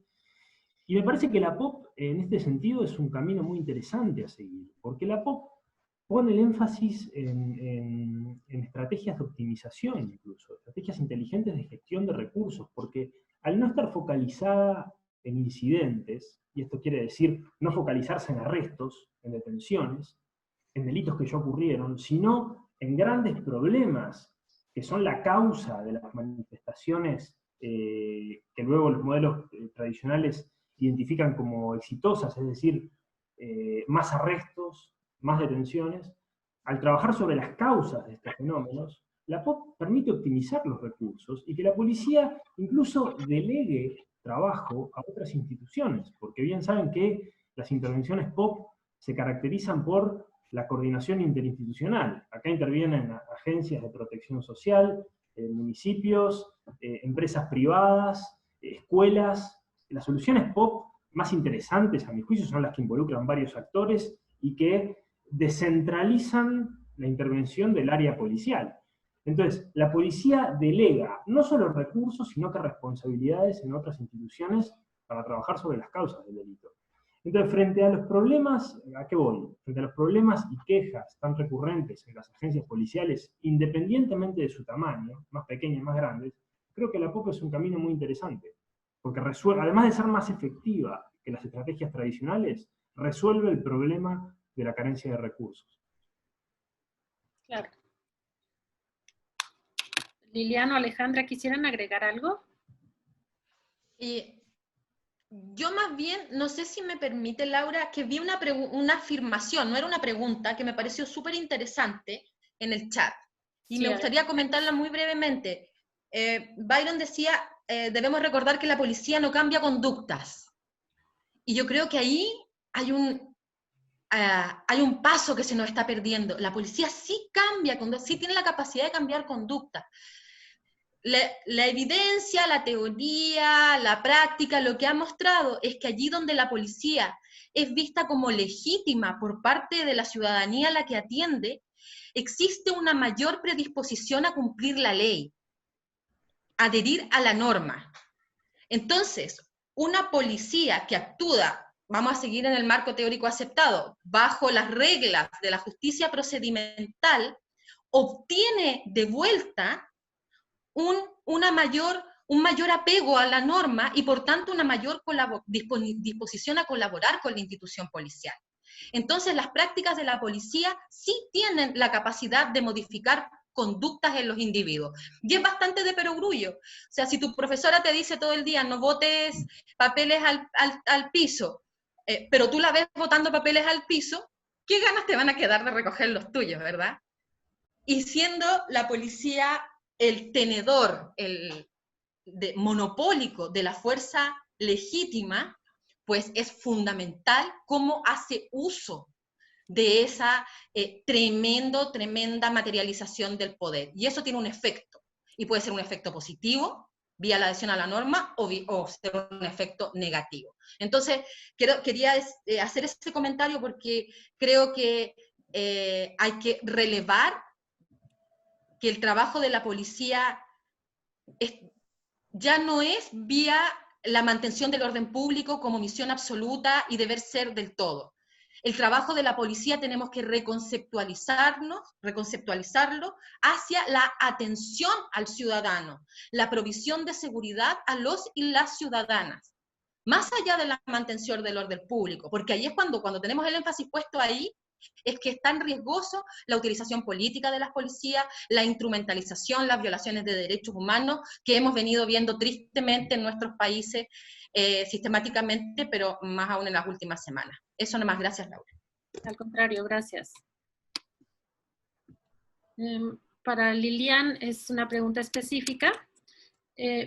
Speaker 5: Y me parece que la POP, en este sentido, es un camino muy interesante a seguir, porque la POP pone el énfasis en estrategias de optimización, incluso, estrategias inteligentes de gestión de recursos, porque al no estar focalizada en incidentes, y esto quiere decir no focalizarse en arrestos, en detenciones, en delitos que ya ocurrieron, sino en grandes problemas que son la causa de las manifestaciones que luego los modelos tradicionales identifican como exitosas, es decir, más arrestos, más detenciones. Al trabajar sobre las causas de estos fenómenos, la POP permite optimizar los recursos y que la policía incluso delegue trabajo a otras instituciones, porque bien saben que las intervenciones POP se caracterizan por la coordinación interinstitucional. Acá intervienen agencias de protección social, municipios, empresas privadas, escuelas. Las soluciones POP más interesantes, a mi juicio, son las que involucran varios actores y que descentralizan la intervención del área policial. Entonces, la policía delega no solo recursos, sino que responsabilidades en otras instituciones para trabajar sobre las causas del delito. Entonces, frente a los problemas, ¿a qué voy? Frente a los problemas y quejas tan recurrentes en las agencias policiales, independientemente de su tamaño, más pequeñas, más grandes, creo que la POP es un camino muy interesante, porque resuelve, además de ser más efectiva que las estrategias tradicionales, resuelve el problema de la carencia de recursos.
Speaker 1: Claro. Liliana o Alejandra, ¿quisieran agregar algo?
Speaker 4: Yo más bien, no sé si me permite, Laura, que vi una afirmación, no era una pregunta, que me pareció súper interesante en el chat. Y
Speaker 1: Sí,
Speaker 4: me gustaría comentarla muy brevemente. Byron decía, debemos recordar que la policía no cambia conductas. Y yo creo que ahí hay un paso que se nos está perdiendo. La policía sí cambia conductas, sí tiene la capacidad de cambiar conductas. La evidencia, la teoría, la práctica, lo que ha mostrado es que allí donde la policía es vista como legítima por parte de la ciudadanía a la que atiende, existe una mayor predisposición a cumplir la ley, a adherir a la norma. Entonces, una policía que actúa, vamos a seguir en el marco teórico aceptado, bajo las reglas de la justicia procedimental, obtiene de vuelta un mayor apego a la norma y por tanto una mayor disposición a colaborar con la institución policial. Entonces las prácticas de la policía sí tienen la capacidad de modificar conductas en los individuos. Y es bastante de perogrullo. O sea, si tu profesora te dice todo el día no botes papeles al piso, pero tú la ves botando papeles al piso, ¿qué ganas te van a quedar de recoger los tuyos, verdad? Y siendo la policía el tenedor monopólico de la fuerza legítima, pues es fundamental cómo hace uso de esa tremenda materialización del poder. Y eso tiene un efecto, y puede ser un efecto positivo, vía la adhesión a la norma, o ser un efecto negativo. Entonces, quería hacer ese comentario porque creo que hay que relevar que el trabajo de la policía ya no es vía la mantención del orden público como misión absoluta y deber ser del todo. El trabajo de la policía tenemos que reconceptualizarlo hacia la atención al ciudadano, la provisión de seguridad a los y las ciudadanas, más allá de la mantención del orden público, porque ahí es cuando tenemos el énfasis puesto ahí, es que es tan riesgoso la utilización política de las policías, la instrumentalización, las violaciones de derechos humanos que hemos venido viendo tristemente en nuestros países sistemáticamente, pero más aún en las últimas semanas. Eso nomás, gracias, Laura.
Speaker 1: Al contrario, gracias. Para Lilian es una pregunta específica.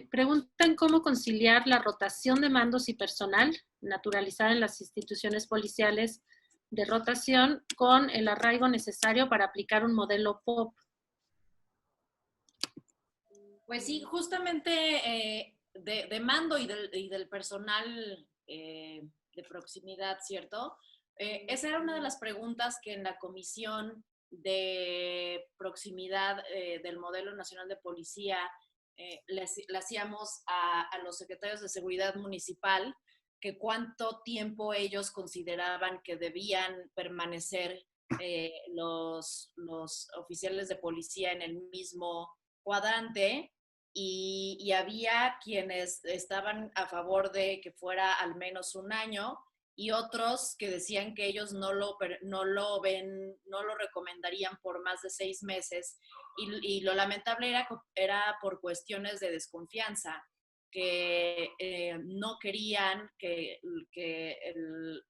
Speaker 1: Preguntan cómo conciliar la rotación de mandos y personal naturalizada en las instituciones policiales de rotación con el arraigo necesario para aplicar un modelo POP.
Speaker 3: Pues sí, justamente de mando y del personal de proximidad, ¿cierto? Esa era una de las preguntas que en la comisión de proximidad del Modelo Nacional de Policía le hacíamos a los secretarios de Seguridad Municipal, que cuánto tiempo ellos consideraban que debían permanecer los oficiales de policía en el mismo cuadrante, y había quienes estaban a favor de que fuera al menos un año y otros que decían que ellos no lo recomendarían por más de 6 meses y lo lamentable era por cuestiones de desconfianza, que no querían que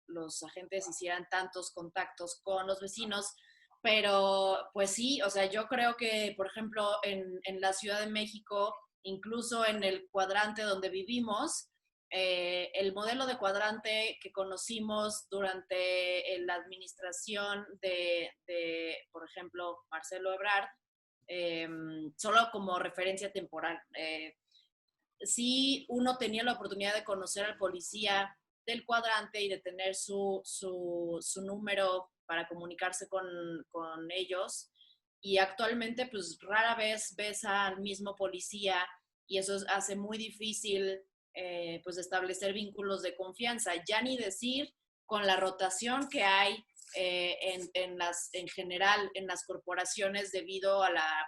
Speaker 3: los agentes hicieran tantos contactos con los vecinos, pero pues sí, o sea, yo creo que, por ejemplo, en la Ciudad de México, incluso en el cuadrante donde vivimos, el modelo de cuadrante que conocimos durante la administración de por ejemplo, Marcelo Ebrard, solo como referencia temporal. Sí, uno tenía la oportunidad de conocer al policía del cuadrante y de tener su número para comunicarse con ellos. Y actualmente, pues rara vez ves al mismo policía y eso hace muy difícil pues establecer vínculos de confianza. Ya ni decir con la rotación que hay en general en las corporaciones debido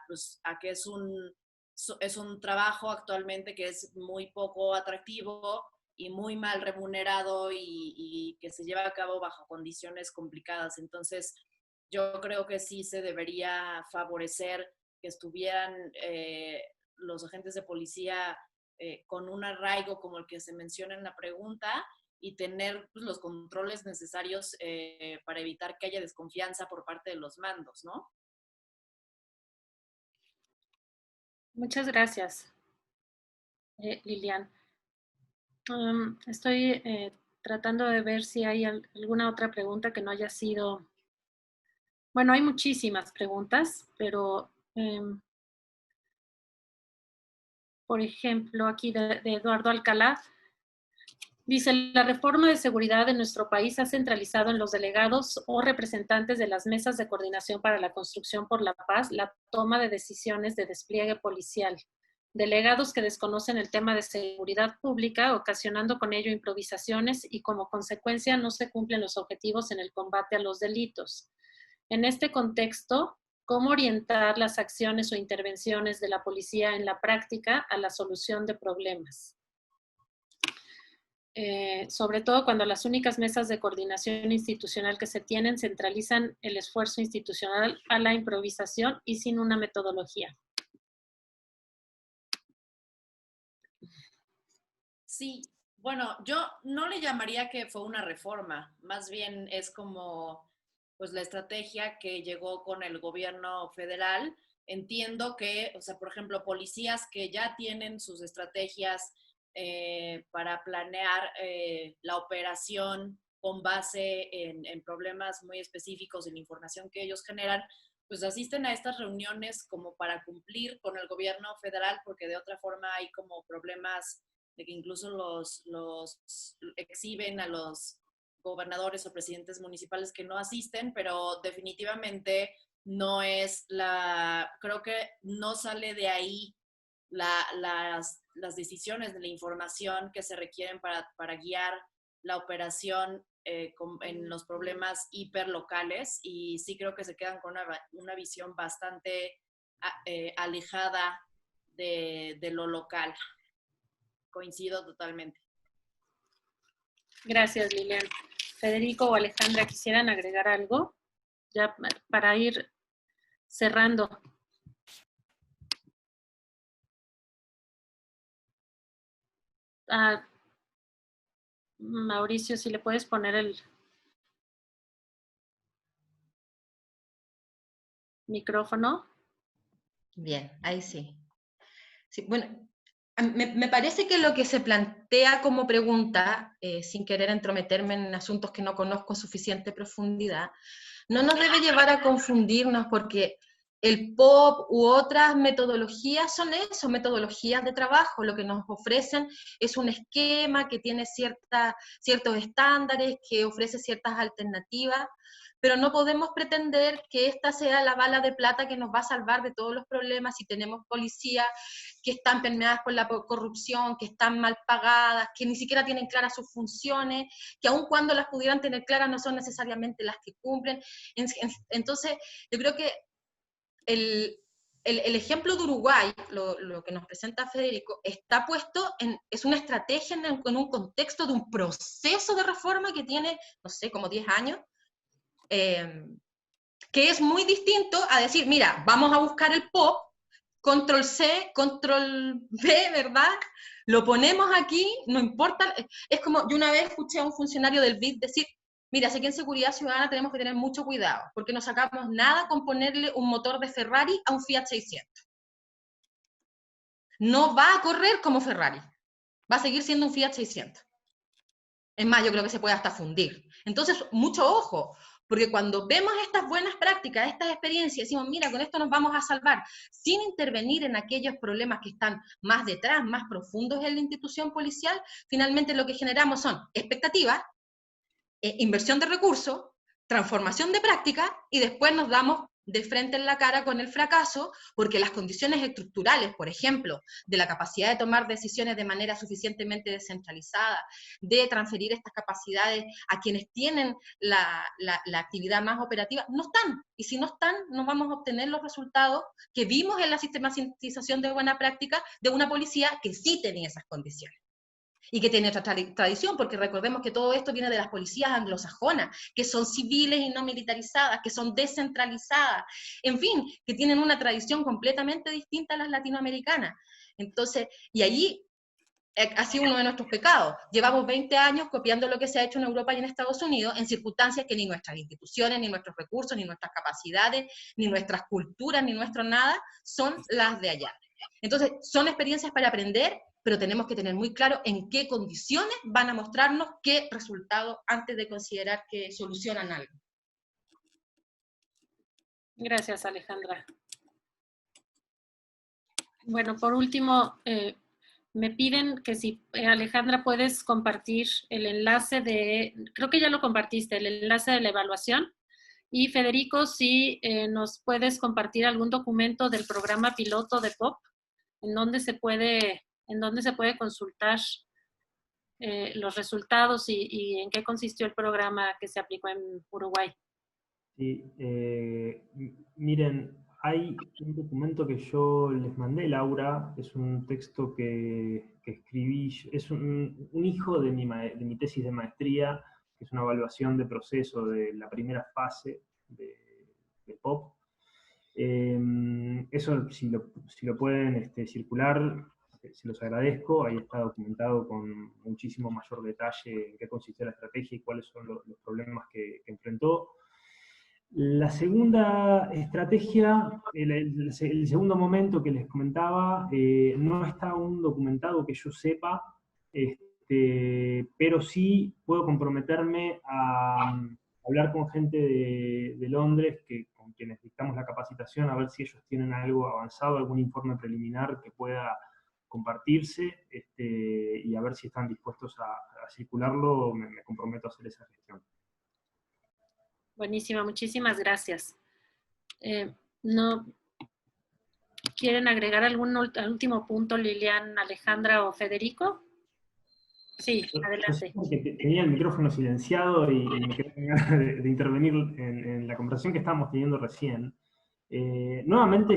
Speaker 3: pues, a que es un trabajo actualmente que es muy poco atractivo y muy mal remunerado y que se lleva a cabo bajo condiciones complicadas. Entonces, yo creo que sí se debería favorecer que estuvieran los agentes de policía con un arraigo como el que se menciona en la pregunta y tener pues, los controles necesarios para evitar que haya desconfianza por parte de los mandos, ¿no?
Speaker 1: Muchas gracias, Lilian. Estoy tratando de ver si hay alguna otra pregunta que no haya sido... Bueno, hay muchísimas preguntas, pero por ejemplo, aquí de Eduardo Alcalá, dice, la reforma de seguridad de nuestro país ha centralizado en los delegados o representantes de las mesas de coordinación para la construcción por la paz la toma de decisiones de despliegue policial. Delegados que desconocen el tema de seguridad pública, ocasionando con ello improvisaciones y como consecuencia no se cumplen los objetivos en el combate a los delitos. En este contexto, ¿cómo orientar las acciones o intervenciones de la policía en la práctica a la solución de problemas? Sobre todo cuando las únicas mesas de coordinación institucional que se tienen centralizan el esfuerzo institucional a la improvisación y sin una metodología.
Speaker 3: Sí, bueno, yo no le llamaría que fue una reforma, más bien es como pues la estrategia que llegó con el gobierno federal. Entiendo que, o sea, por ejemplo, policías que ya tienen sus estrategias para planear la operación con base en problemas muy específicos, en la información que ellos generan, pues asisten a estas reuniones como para cumplir con el gobierno federal, porque de otra forma hay como problemas de que incluso los exhiben a los gobernadores o presidentes municipales que no asisten, pero definitivamente no es creo que no sale de ahí las decisiones de la información que se requieren para guiar la operación en los problemas hiperlocales, y sí creo que se quedan con una visión bastante alejada de lo local. Coincido totalmente.
Speaker 1: Gracias, Lilian. Federico o Alejandra, ¿quisieran agregar algo? Ya para ir cerrando. Mauricio, si le puedes poner el micrófono.
Speaker 4: Bien, ahí sí. Sí, bueno, me parece que lo que se plantea como pregunta, sin querer entrometerme en asuntos que no conozco en suficiente profundidad, no nos debe llevar a confundirnos, porque el POP u otras metodologías son eso, metodologías de trabajo. Lo que nos ofrecen es un esquema que tiene ciertos estándares, que ofrece ciertas alternativas, pero no podemos pretender que esta sea la bala de plata que nos va a salvar de todos los problemas si tenemos policías que están permeadas por la corrupción, que están mal pagadas, que ni siquiera tienen claras sus funciones, que aun cuando las pudieran tener claras no son necesariamente las que cumplen. Entonces, yo creo que el ejemplo de Uruguay, lo que nos presenta Federico, está puesto es una estrategia en un contexto de un proceso de reforma que tiene, no sé, como 10 años, que es muy distinto a decir, mira, vamos a buscar el POP, control C, control V, ¿verdad? Lo ponemos aquí, no importa. Es como, yo una vez escuché a un funcionario del BID decir, mira, sé que en seguridad ciudadana tenemos que tener mucho cuidado, porque no sacamos nada con ponerle un motor de Ferrari a un Fiat 600. No va a correr como Ferrari, va a seguir siendo un Fiat 600. Es más, yo creo que se puede hasta fundir. Entonces, mucho ojo, Porque cuando vemos estas buenas prácticas, estas experiencias, decimos, mira, con esto nos vamos a salvar, sin intervenir en aquellos problemas que están más detrás, más profundos en la institución policial, finalmente lo que generamos son expectativas, inversión de recursos, transformación de práctica, y después nos damos de frente en la cara con el fracaso, porque las condiciones estructurales, por ejemplo, de la capacidad de tomar decisiones de manera suficientemente descentralizada, de transferir estas capacidades a quienes tienen la actividad más operativa, no están. Y si no están, no vamos a obtener los resultados que vimos en la sistematización de buena práctica de una policía que sí tenía esas condiciones. Y que tiene otra tradición, porque recordemos que todo esto viene de las policías anglosajonas, que son civiles y no militarizadas, que son descentralizadas, en fin, que tienen una tradición completamente distinta a las latinoamericanas. Entonces, y allí ha sido uno de nuestros pecados. Llevamos 20 años copiando lo que se ha hecho en Europa y en Estados Unidos, en circunstancias que ni nuestras instituciones, ni nuestros recursos, ni nuestras capacidades, ni nuestras culturas, ni nuestro nada, son las de allá. Entonces, son experiencias para aprender, pero tenemos que tener muy claro en qué condiciones van a mostrarnos qué resultados antes de considerar que solucionan algo.
Speaker 1: Gracias, Alejandra. Bueno, por último, me piden que si, Alejandra, puedes compartir el enlace de, creo que ya lo compartiste, el enlace de la evaluación. Y Federico, si nos puedes compartir algún documento del programa piloto de POP, en donde se puede consultar los resultados y en qué consistió el programa que se aplicó en Uruguay.
Speaker 5: Sí, miren, hay un documento que yo les mandé, Laura, es un texto que escribí, es un hijo de mi tesis de maestría, que es una evaluación de proceso de la primera fase de POP. Eso, si lo pueden circular, se los agradezco. Ahí está documentado con muchísimo mayor detalle en qué consiste la estrategia y cuáles son los problemas que enfrentó. La segunda estrategia, el segundo momento que les comentaba, no está aún documentado que yo sepa, pero sí puedo comprometerme a hablar con gente de Londres, con quienes dictamos la capacitación, a ver si ellos tienen algo avanzado, algún informe preliminar que pueda compartirse, y a ver si están dispuestos a circularlo. Me comprometo a hacer esa gestión.
Speaker 1: Buenísima, muchísimas gracias. ¿No quieren agregar algún último punto, Lilian, Alejandra o Federico? Sí, adelante.
Speaker 5: Yo tenía el micrófono silenciado y me quedé con ganas de intervenir en la conversación que estábamos teniendo recién. Nuevamente,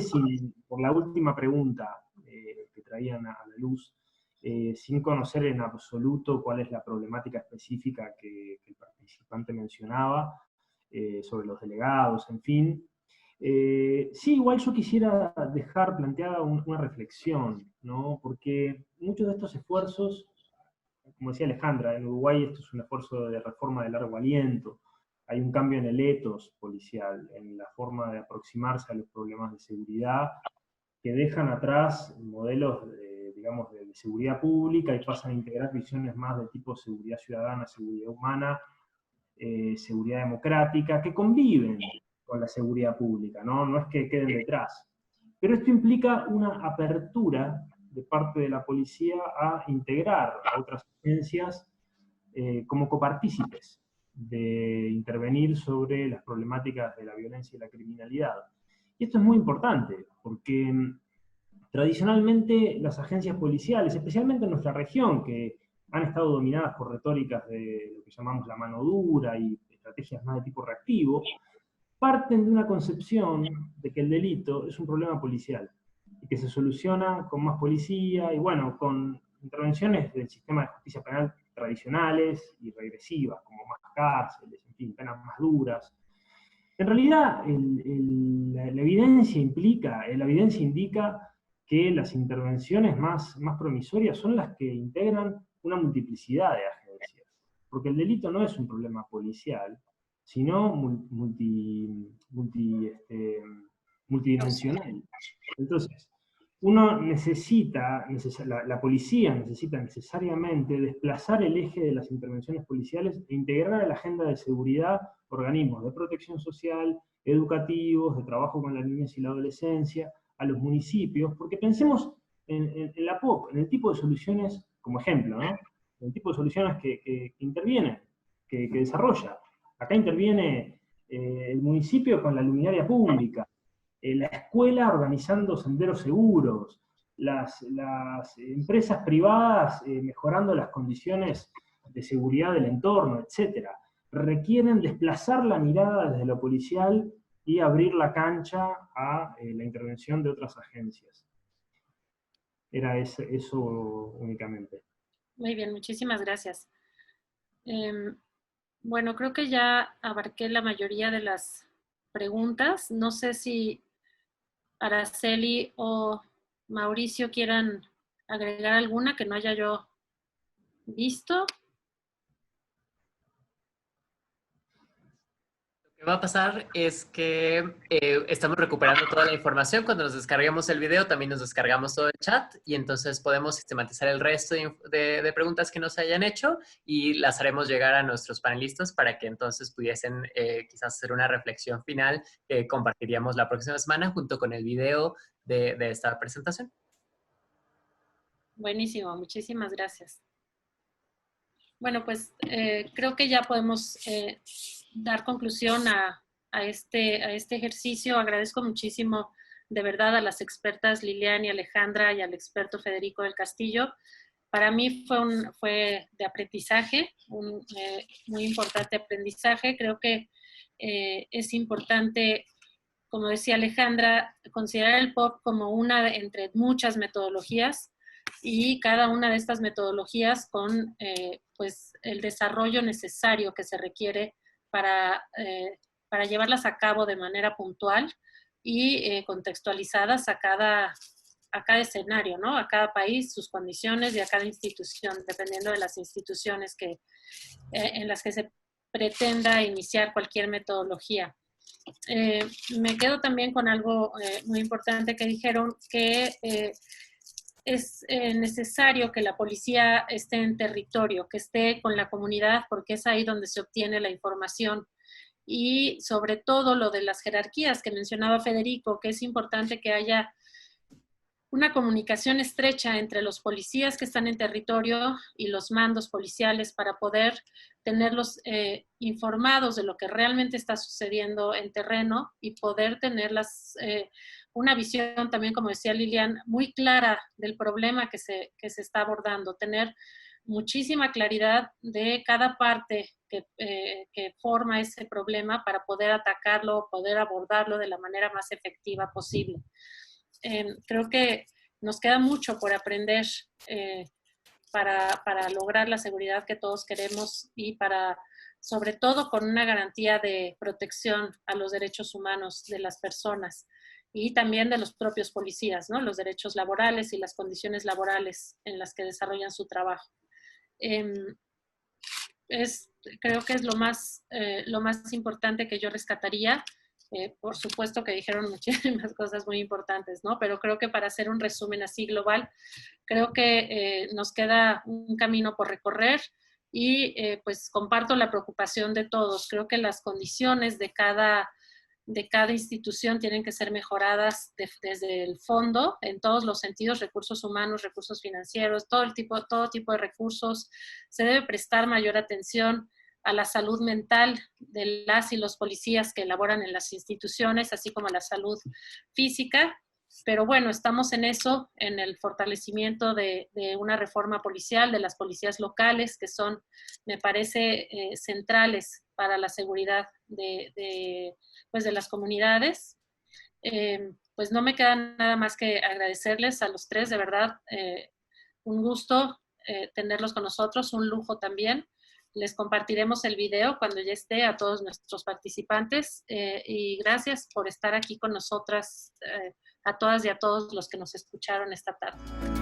Speaker 5: por la última pregunta que traían a la luz, sin conocer en absoluto cuál es la problemática específica que el participante mencionaba, sobre los delegados, en fin. Sí, igual yo quisiera dejar planteada una reflexión, ¿no? Porque muchos de estos esfuerzos, como decía Alejandra, en Uruguay esto es un esfuerzo de reforma de largo aliento. Hay un cambio en el etos policial, en la forma de aproximarse a los problemas de seguridad, que dejan atrás modelos, digamos, de seguridad pública y pasan a integrar visiones más de tipo seguridad ciudadana, seguridad humana, seguridad democrática, que conviven con la seguridad pública, ¿no? No es que queden detrás. Pero esto implica una apertura de parte de la policía a integrar a otras agencias como copartícipes de intervenir sobre las problemáticas de la violencia y la criminalidad. Y esto es muy importante, porque tradicionalmente las agencias policiales, especialmente en nuestra región, que han estado dominadas por retóricas de lo que llamamos la mano dura y estrategias más de tipo reactivo, parten de una concepción de que el delito es un problema policial y que se soluciona con más policía y, bueno, con intervenciones del sistema de justicia penal tradicionales y regresivas, como más cárceles, en fin, penas más duras. En realidad, la evidencia indica que las intervenciones más promisorias son las que integran una multiplicidad de agencias, porque el delito no es un problema policial, sino multidimensional. Entonces, uno necesita, la policía necesita necesariamente desplazar el eje de las intervenciones policiales e integrar a la agenda de seguridad organismos de protección social, educativos, de trabajo con la niñez y la adolescencia, a los municipios, porque pensemos en la POP, en el tipo de soluciones, como ejemplo, ¿no? El tipo de soluciones que intervienen, que desarrolla. Acá interviene el municipio con la luminaria pública, la escuela organizando senderos seguros, las empresas privadas mejorando las condiciones de seguridad del entorno, etc. Requieren desplazar la mirada desde lo policial y abrir la cancha a la intervención de otras agencias. Era eso únicamente.
Speaker 1: Muy bien, muchísimas gracias. Bueno, creo que ya abarqué la mayoría de las preguntas. No sé si Araceli o Mauricio quieran agregar alguna que no haya yo visto.
Speaker 2: Lo que va a pasar es que estamos recuperando toda la información. Cuando nos descarguemos el video, también nos descargamos todo el chat y entonces podemos sistematizar el resto de preguntas que nos hayan hecho y las haremos llegar a nuestros panelistas para que entonces pudiesen quizás hacer una reflexión final que compartiríamos la próxima semana junto con el video de esta presentación.
Speaker 1: Buenísimo, muchísimas gracias. Bueno, pues creo que ya podemos dar conclusión a este ejercicio. Agradezco muchísimo de verdad a las expertas Lilian y Alejandra y al experto Federico del Castillo. Para mí fue de aprendizaje, muy importante aprendizaje. Creo que es importante, como decía Alejandra, considerar el POP como una entre muchas metodologías y cada una de estas metodologías con pues el desarrollo necesario que se requiere para llevarlas a cabo de manera puntual y contextualizadas a cada escenario, ¿no? A cada país, sus condiciones y a cada institución, dependiendo de las instituciones en las que se pretenda iniciar cualquier metodología. Me quedo también con algo muy importante que dijeron, que es necesario que la policía esté en territorio, que esté con la comunidad, porque es ahí donde se obtiene la información. Y sobre todo lo de las jerarquías que mencionaba Federico, que es importante que haya una comunicación estrecha entre los policías que están en territorio y los mandos policiales para poder tenerlos informados de lo que realmente está sucediendo en terreno y poder tener una visión también, como decía Lilian, muy clara del problema que se está abordando, tener muchísima claridad de cada parte que forma ese problema para poder atacarlo, poder abordarlo de la manera más efectiva posible. Creo que nos queda mucho por aprender para lograr la seguridad que todos queremos y sobre todo con una garantía de protección a los derechos humanos de las personas y también de los propios policías, ¿no? Los derechos laborales y las condiciones laborales en las que desarrollan su trabajo. Creo que es lo más importante que yo rescataría. Por supuesto que dijeron muchísimas cosas muy importantes, ¿no? Pero creo que para hacer un resumen así global, creo que nos queda un camino por recorrer y pues comparto la preocupación de todos. Creo que las condiciones de cada institución tienen que ser mejoradas desde el fondo, en todos los sentidos, recursos humanos, recursos financieros, todo tipo de recursos. Se debe prestar mayor atención a la salud mental de las y los policías que elaboran en las instituciones, así como a la salud física. Pero bueno, estamos en eso, en el fortalecimiento de una reforma policial, de las policías locales, que son, me parece, centrales para la seguridad pues de las comunidades. Pues no me queda nada más que agradecerles a los tres, de verdad, un gusto tenerlos con nosotros, un lujo también. Les compartiremos el video cuando ya esté a todos nuestros participantes y gracias por estar aquí con nosotras, a todas y a todos los que nos escucharon esta tarde.